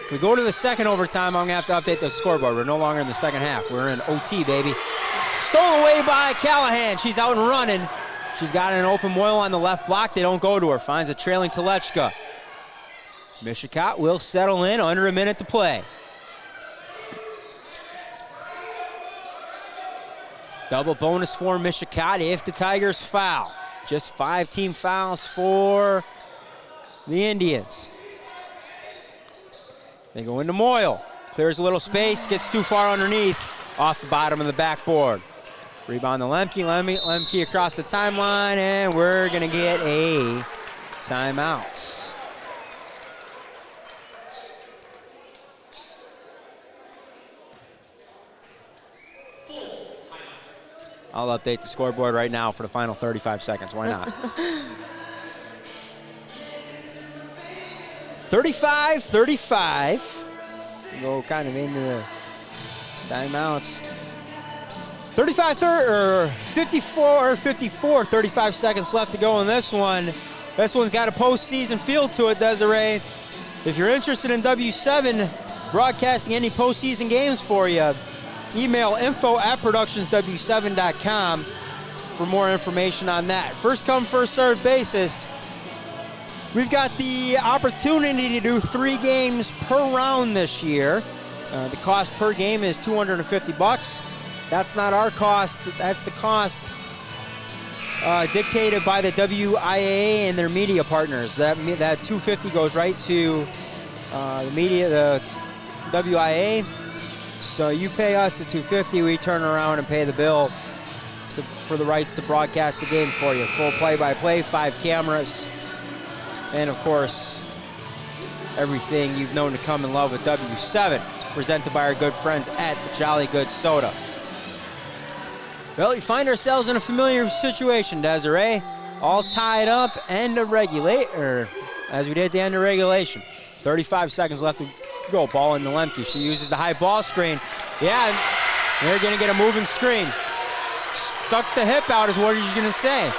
If we go to the second overtime, I'm going to have to update the scoreboard. We're no longer in the second half. We're in OT, baby. Stolen away by Callahan. She's out and running. She's got an open Moyle on the left block. They don't go to her. Finds a trailing Telechka. Mishicot will settle in under a minute to play. Double bonus for Mishicot if the Tigers foul. Just 5 team fouls for the Indians. They go into Moyle. Clears a little space, gets too far underneath, off the bottom of the backboard. Rebound to Lemke. Lemke across the timeline, and we're going to get a timeout. I'll update the scoreboard right now for the final 35 seconds. Why not? 35-35. Go kind of into the timeouts. 54, 35 seconds left to go in this one. This one's got a postseason feel to it, Desiree. If you're interested in W7 broadcasting any postseason games for you, email info@productionsw7.com for more information on that. First come, first served basis. We've got the opportunity to do 3 games per round this year. The cost per game is $250. That's not our cost. That's the cost dictated by the WIAA and their media partners. That $250 goes right to the media, the WIAA. So you pay us the $250, we turn around and pay the bill for the rights to broadcast the game for you. Full play-by-play, 5 cameras, and of course, everything you've known to come and love with W7, presented by our good friends at Jolly Good Soda. Well, we find ourselves in a familiar situation, Desiree. All tied up, end of regulation, as we did at the end of regulation. 35 seconds left to go. Ball in the Lemke. She uses the high ball screen. Yeah, they're going to get a moving screen. Stuck the hip out is what he's going to say.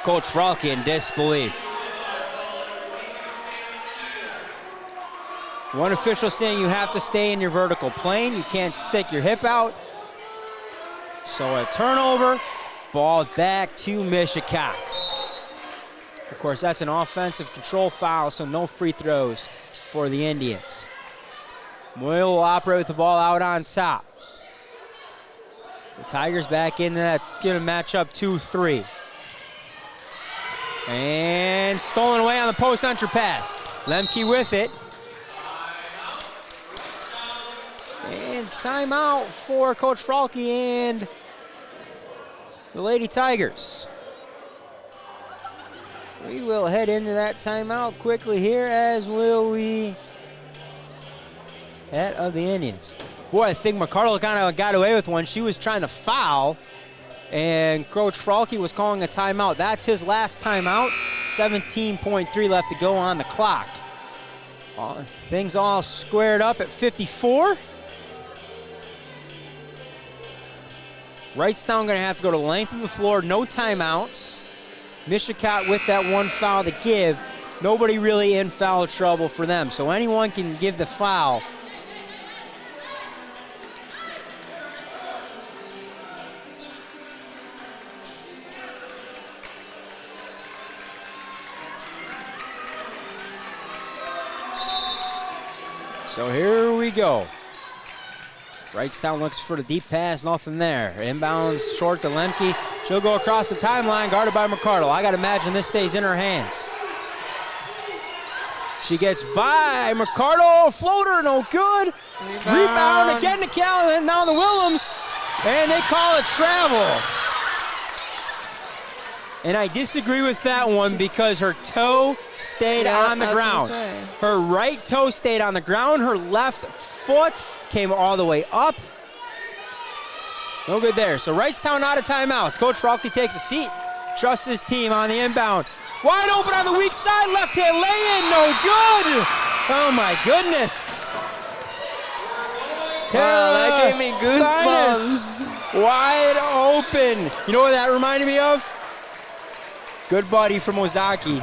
Coach Fralke in disbelief. One official saying you have to stay in your vertical plane. You can't stick your hip out. So a turnover. Ball back to Mishicot. Of course, that's an offensive control foul, so no free throws for the Indians. Moyle will operate with the ball out on top. The Tigers back into that. It's going to match up 2-3. And stolen away on the post entry pass. Lemke with it. And timeout for Coach Fralke and the Lady Tigers. We will head into that timeout quickly here, as will we that of the Indians. Boy, I think McCardle kind of got away with one. She was trying to foul, and Coach Fralke was calling a timeout. That's his last timeout. 17.3 left to go on the clock. Things all squared up at 54. Wrightstown going to have to go to the length of the floor, no timeouts. Mishicot with that one foul to give. Nobody really in foul trouble for them, so anyone can give the foul. So here we go. Wrightstown looks for the deep pass, nothing there. Inbounds short to Lemke. She'll go across the timeline, guarded by McCardle. I got to imagine this stays in her hands. She gets by McCardle, floater, no good. Rebound again to Callahan, now to Willems, and they call it travel. And I disagree with that one because her toe stayed on the ground. Her right toe stayed on the ground. Her left foot came all the way up. No good there. So Wrightstown out of timeouts. Coach Fralke takes a seat. Trusts his team on the inbound. Wide open on the weak side. Left hand lay-in. No good. Oh, my goodness. That gave me goosebumps. Wide open. You know what that reminded me of? Good buddy from Ozaki.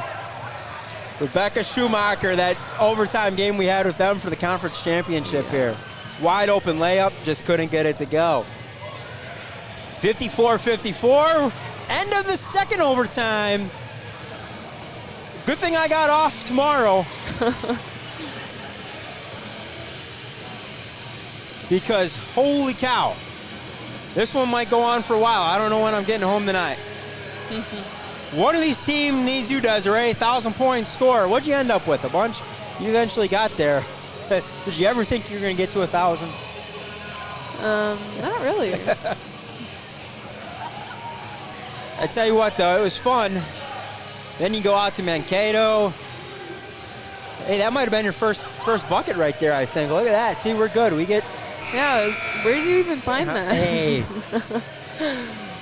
Rebecca Schumacher, that overtime game we had with them for the conference championship here. Wide open layup, just couldn't get it to go. 54-54, end of the second overtime. Good thing I got off tomorrow. Because holy cow, this one might go on for a while. I don't know when I'm getting home tonight. One of these teams needs you, Desiree. 1,000-point score. What'd you end up with? A bunch? You eventually got there. Did you ever think you were going to get to 1,000? Not really. I tell you what, though, it was fun. Then you go out to Mankato. Hey, that might have been your first bucket right there, I think. Look at that. See, we're good. We get... Yeah, where did you even find that? Hey.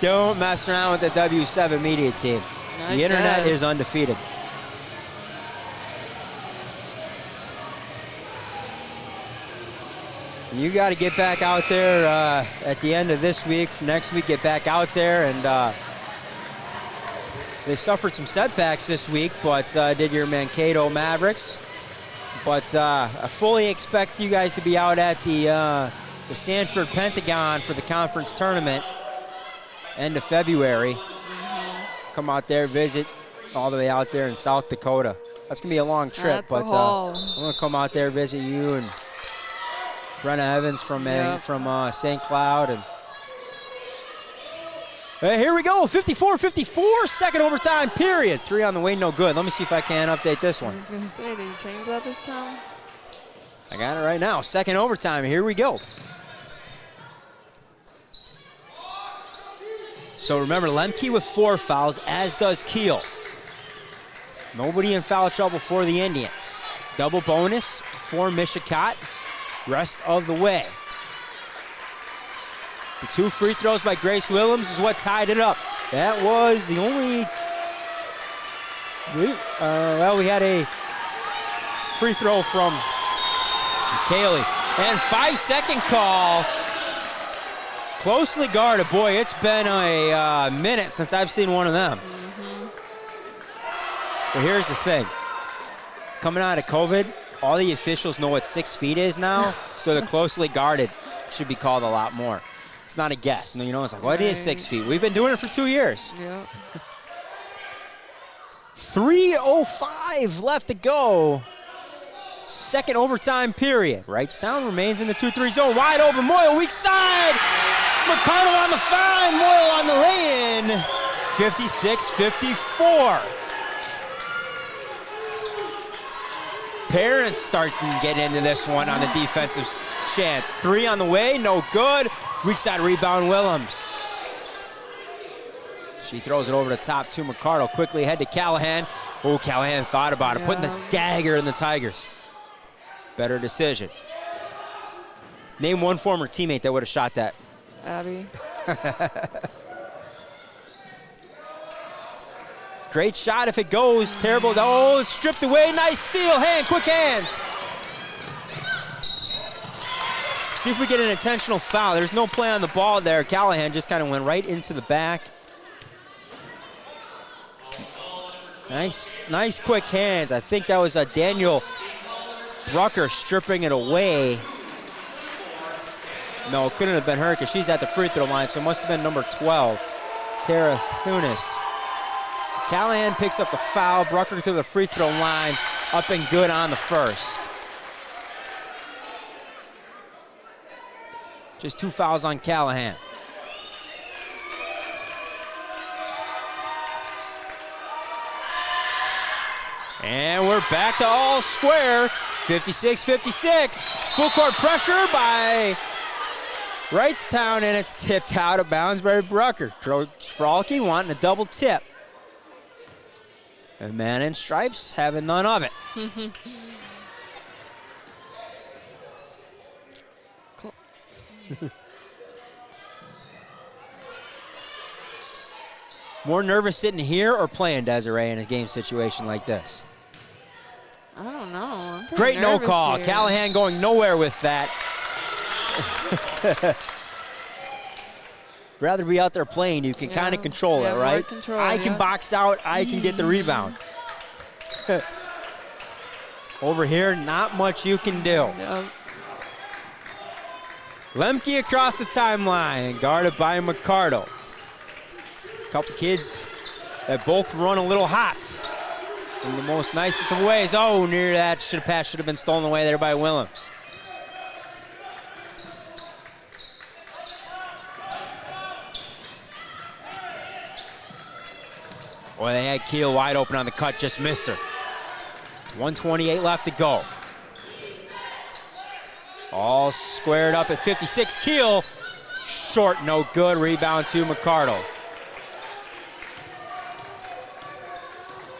Don't mess around with the W7 media team. The internet is undefeated. You got to get back out there at the end of this week. Next week, get back out there. And they suffered some setbacks this week, but did your Mankato Mavericks. But I fully expect you guys to be out at the Sanford Pentagon for the conference tournament. End of February. Come out there, visit all the way out there in South Dakota. That's going to be a long trip, but I'm going to come out there, visit you and Brenna Evans from St. Cloud. And here we go, 54-54, second overtime period. 3 on the way, no good. Let me see if I can update this one. I was going to say, did you change that this time? I got it right now. Second overtime, here we go. So remember, Lemke with 4 fouls, as does Keel. Nobody in foul trouble for the Indians. Double bonus for Mishicot, rest of the way. The 2 free throws by Grace Willems is what tied it up. That was the only, we had a free throw from Kaylee. And 5-second call. Closely guarded. Boy, it's been a minute since I've seen one of them. But here's the thing. Coming out of COVID, all the officials know what 6 feet is now, so the closely guarded should be called a lot more. It's not a guess. You know, it's like, what is 6 feet? We've been doing it for 2 years. Yeah. 3:05 left to go. Second overtime period. Wrightstown remains in the 2-3 zone. Wide open, Moyle, weak side. McCardle on the foul, Moyle on the lay-in. 56-54. Parents start to get into this one on the defensive chant. 3 on the way, no good. Weak side rebound, Willems. She throws it over the top to McCardle. Quickly ahead to Callahan. Oh, Callahan thought about it, putting the dagger in the Tigers. Better decision. Name one former teammate that would have shot that. Abby. Great shot if it goes. Terrible. Oh, stripped away. Nice steal. Quick hands. See if we get an intentional foul. There's no play on the ball there. Callahan just kind of went right into the back. Nice quick hands. I think that was Daniel Brucker stripping it away. No, it couldn't have been her because she's at the free throw line, so it must have been number 12, Tara Thunis. Callahan picks up the foul. Brucker to the free throw line, up and good on the first. Just 2 fouls on Callahan. And we're back to all square. 56-56. Full court pressure by Wrightstown, and it's tipped out of bounds by Brucker. Coach Frolke wanting a double tip. And man in stripes having none of it. More nervous sitting here or playing, Desiree, in a game situation like this? I don't know. I'm pretty Great no nervous call. here. Callahan going nowhere with that. Rather be out there playing, you can kind of control it, right? Control, I can box out, I can get the rebound. Over here, not much you can do. Yep. Lemke across the timeline, guarded by McCardle. Couple kids that both run a little hot in the most nicest of ways. Oh, near that pass should have been stolen away there by Willems. Boy, they had Keel wide open on the cut, just missed her. 1:28 left to go. All squared up at 56. Keel, short, no good. Rebound to McCardle.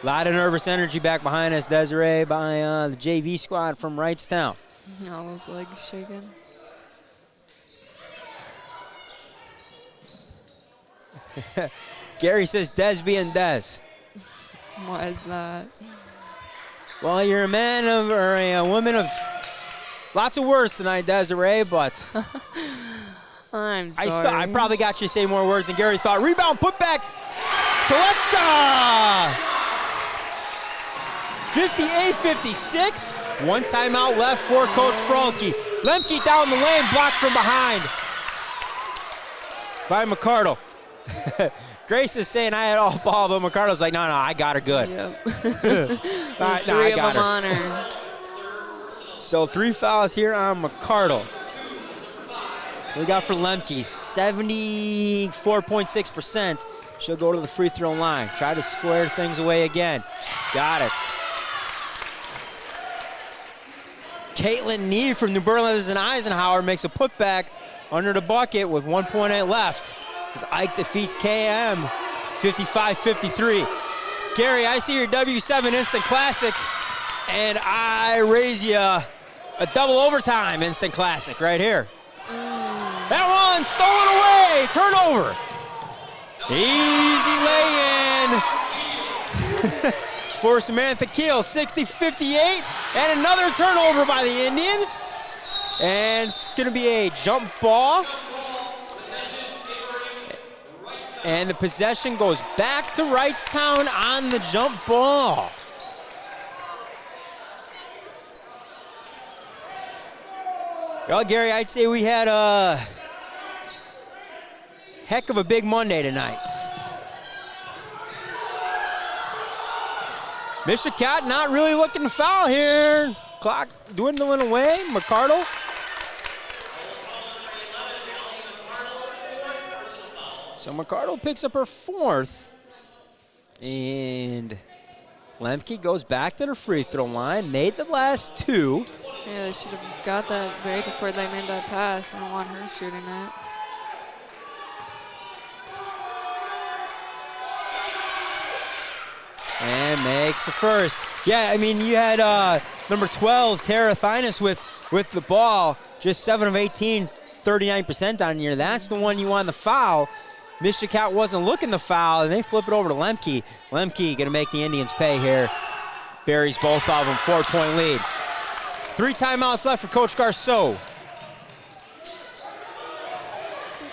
A lot of nervous energy back behind us, Desiree, by the JV squad from Wrightstown. All those legs shaking. Gary says Des being Des. Why is that? Well, you're a man of, or a woman of lots of words tonight, Desiree, but I'm sorry. I probably got you to say more words than Gary thought. Rebound, put back. Telechka! 58-56. One timeout left for Coach Frolke. Lemke down the lane, blocked from behind by McCardle. Grace is saying I had all ball, but McCardle's like, no, I got her good. Yep. I got her. On her. So 3 fouls here on McCardle. We got for Lemke, 74.6%. She'll go to the free throw line. Try to square things away again. Got it. Caitlin Need from New Berlin and Eisenhower makes a putback under the bucket with 1.8 left. As Ike defeats KM 55-53. Gary, I see your W7 Instant Classic, and I raise you a double overtime Instant Classic right here. That one stolen away, turnover. Easy lay-in for Samantha Keel, 60-58, and another turnover by the Indians. And it's gonna be a jump ball. And the possession goes back to Wrightstown on the jump ball. Well, Gary, I'd say we had a heck of a big Monday tonight. Mishicot not really looking to foul here. Clock dwindling away. McCardle. So McCardle picks up her 4th. And Lemke goes back to the free throw line. Made the last 2. Yeah, they should have got that right before they made that pass. I don't want her shooting it. And makes the first. Yeah, I mean, you had number 12, Tara Thinas with the ball. Just 7 of 18, 39% on here. That's the one you want the foul. Mishicot wasn't looking to foul, and they flip it over to Lemke. Lemke going to make the Indians pay here. Buries both of them, 4-point lead. 3 timeouts left for Coach Garceau.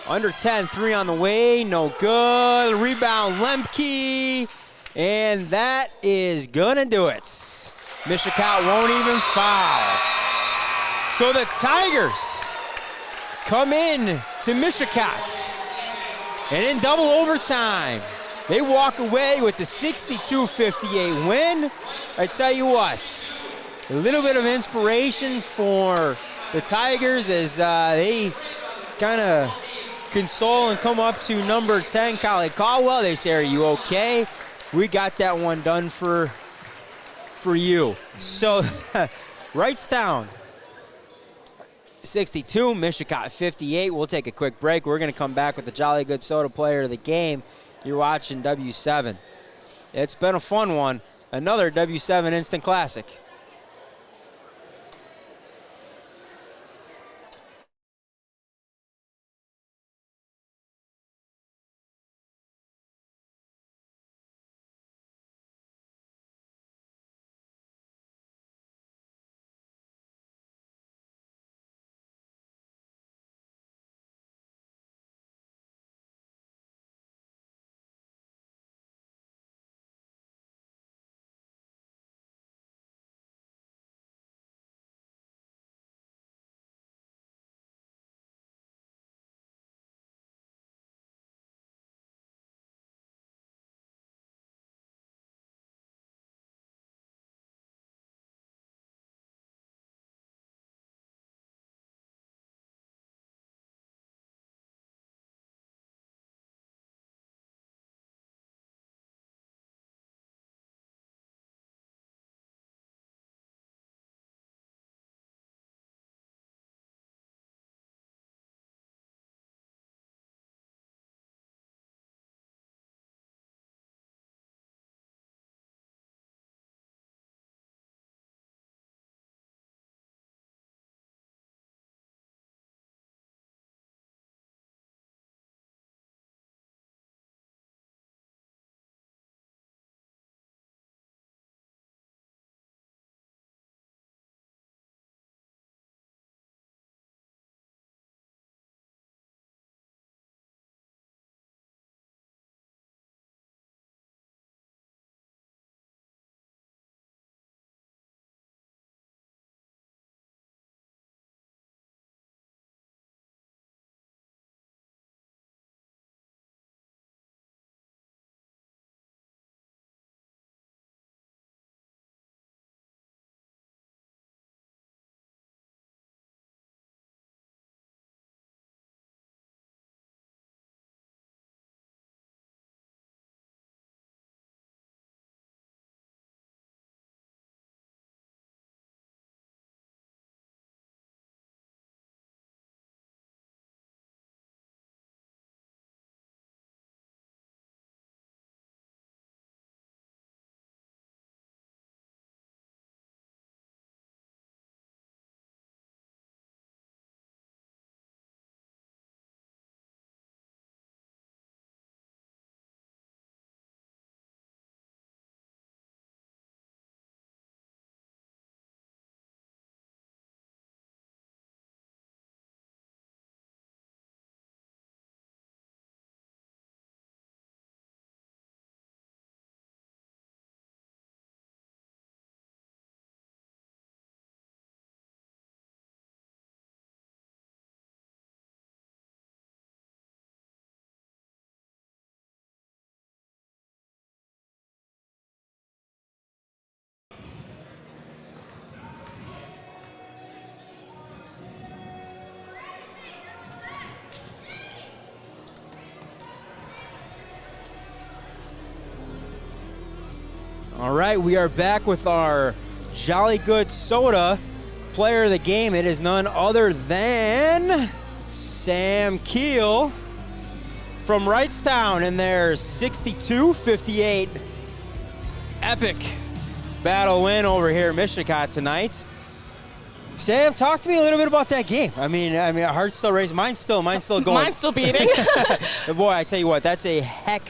Under 10, 3 on the way, no good. Rebound, Lemke, and that is gonna do it. Mishicot won't even foul. So the Tigers come in to Mishicot, and in double overtime, they walk away with the 62-58 win. I tell you what, a little bit of inspiration for the Tigers as they kind of console and come up to number 10, Kylie Caldwell. They say, are you okay? We got that one done for you. So Wrightstown 62, Mishicot 58. We'll take a quick break. We're going to come back with the Jolly Good Soda player of the game. You're watching W7. It's been a fun one. Another W7 Instant Classic. All right, we are back with our Jolly Good Soda player of the game. It is none other than Sam Keel from Wrightstown in their 62-58 epic battle win over here in Mishicot tonight. Sam, talk to me a little bit about that game. I mean, our heart's still racing. Mine's still going. Mine's still beating. Boy, I tell you what, that's a heck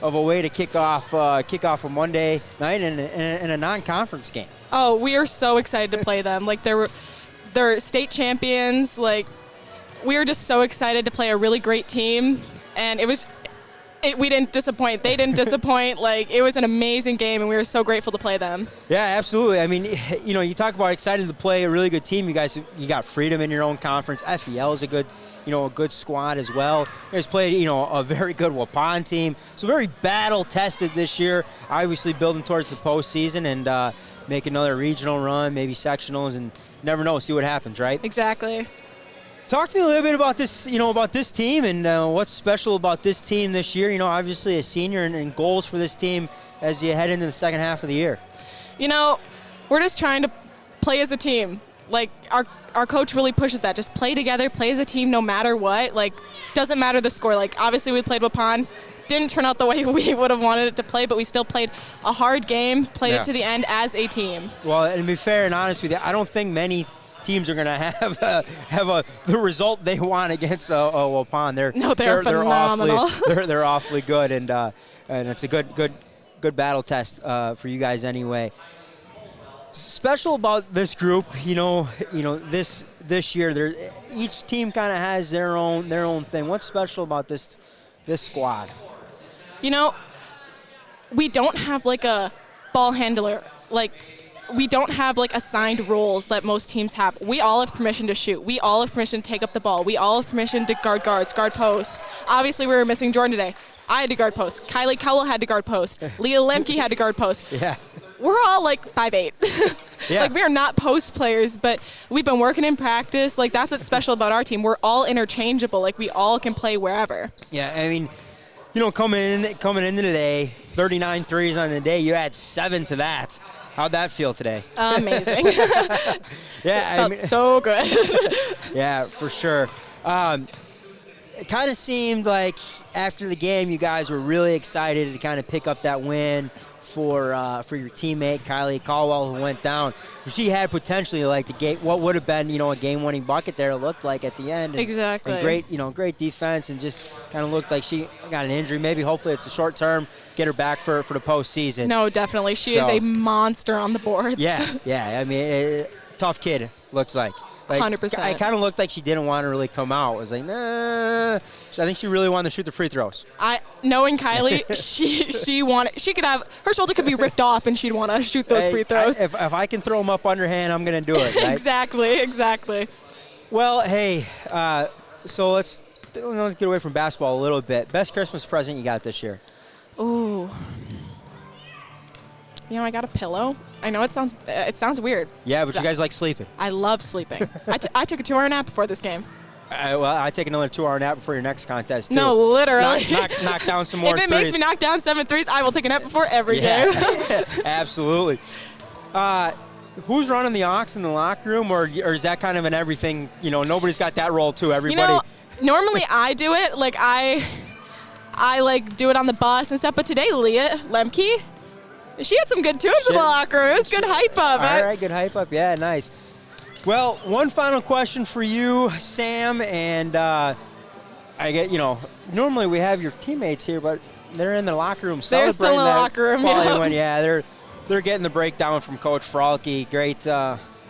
of a way to kick off a Monday night in a non-conference game. Oh, we are so excited to play them. Like they're state champions. Like we were just so excited to play a really great team, and we didn't disappoint. They didn't disappoint. Like, it was an amazing game, and we were so grateful to play them. Yeah, absolutely. I mean, you know, you talk about excited to play a really good team. You guys, you got freedom in your own conference. FEL is a good squad as well. You guys played, you know, a very good Waupun team. So very battle-tested this year. Obviously building towards the postseason and make another regional run, maybe sectionals, and never know, see what happens, right? Exactly. Talk to me a little bit about this, you know, about this team and what's special about this team this year. You know, obviously a senior and goals for this team as you head into the second half of the year. You know, we're just trying to play as a team. Like, our coach really pushes that. Just play together, play as a team no matter what. Like, doesn't matter the score. Like, obviously we played Waupun. Didn't turn out the way we would have wanted it to play, but we still played a hard game, played it to the end as a team. Well, and to be fair and honest with you, I don't think many teams are going to have the result they want against Waupun. They're phenomenal. They're awfully good, and it's a good battle test for you guys anyway. Special about this group, you know, this year, each team kind of has their own thing. What's special about this squad? You know, we don't have like a ball handler, like. We don't have like assigned roles that most teams have. We all have permission to shoot. We all have permission to take up the ball. We all have permission to guard guards, guard posts. Obviously, we were missing Jordan today. I had to guard post. Kylie Cowell had to guard post. Leah Lemke had to guard post. Yeah. We're all like 5'8". Yeah. Like, we are not post players, but we've been working in practice. Like, that's what's special about our team. We're all interchangeable. Like, we all can play wherever. Yeah, I mean, you know, coming into today, 39 threes on the day, you add 7 to that. How'd that feel today? Amazing. Yeah, it felt so good. Yeah, for sure. It kind of seemed like after the game, you guys were really excited to kind of pick up that win for your teammate Kylie Caldwell, who went down. She had potentially like what would have been, you know, a game-winning bucket there. It looked like at the end. And, exactly. And great defense, and just kind of looked like she got an injury. Maybe hopefully it's a short term. Get her back for the postseason. No, definitely. She is a monster on the boards. Yeah. I mean, tough kid, looks like. 100%. It kind of looked like she didn't want to really come out. It was like, nah. I think she really wanted to shoot the free throws. Knowing Kylie, she could have, her shoulder could be ripped off and she'd want to shoot those free throws. If I can throw them up underhand, I'm going to do it, right? Exactly. Well, hey, so let's get away from basketball a little bit. Best Christmas present you got this year? Ooh. You know, I got a pillow. I know it sounds weird. Yeah, but you guys like sleeping. I love sleeping. I took a 2-hour nap before this game. Well, I take another 2-hour nap before your next contest, too. No, literally. Knock down some more If it threes. makes me knock down 7 threes, I will take a nap before every game. Absolutely. Who's running the aux in the locker room, or is that kind of an everything? You know, nobody's got that role, too. Everybody. You know, normally I do it. Like, I like do it on the bus and stuff, but today Leah Lemke, she had some good tunes in the locker room. It was good hype up. All right, good hype up. Yeah, nice. Well, one final question for you, Sam, and I get, you know, normally we have your teammates here, but they're in the locker room celebrating. They're still in the locker room. Yeah, they're getting the breakdown from Coach Fralke.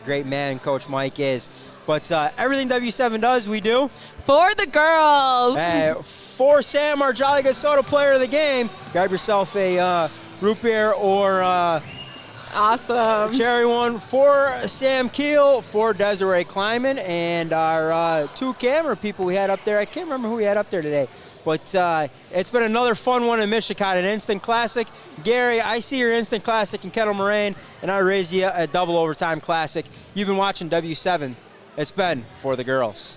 Great man Coach Mike is. But everything W7 does, we do for the girls. For Sam, our Jolly Good Soda player of the game, grab yourself a root beer or awesome cherry one. For Sam Keel, for Desiree Klieman, and our 2 camera people we had up there. I can't remember who we had up there today. But it's been another fun one in Mishicot, an instant classic. Gary, I see your instant classic in Kettle Moraine, and I raise you a double overtime classic. You've been watching W7. It's been For the Girls.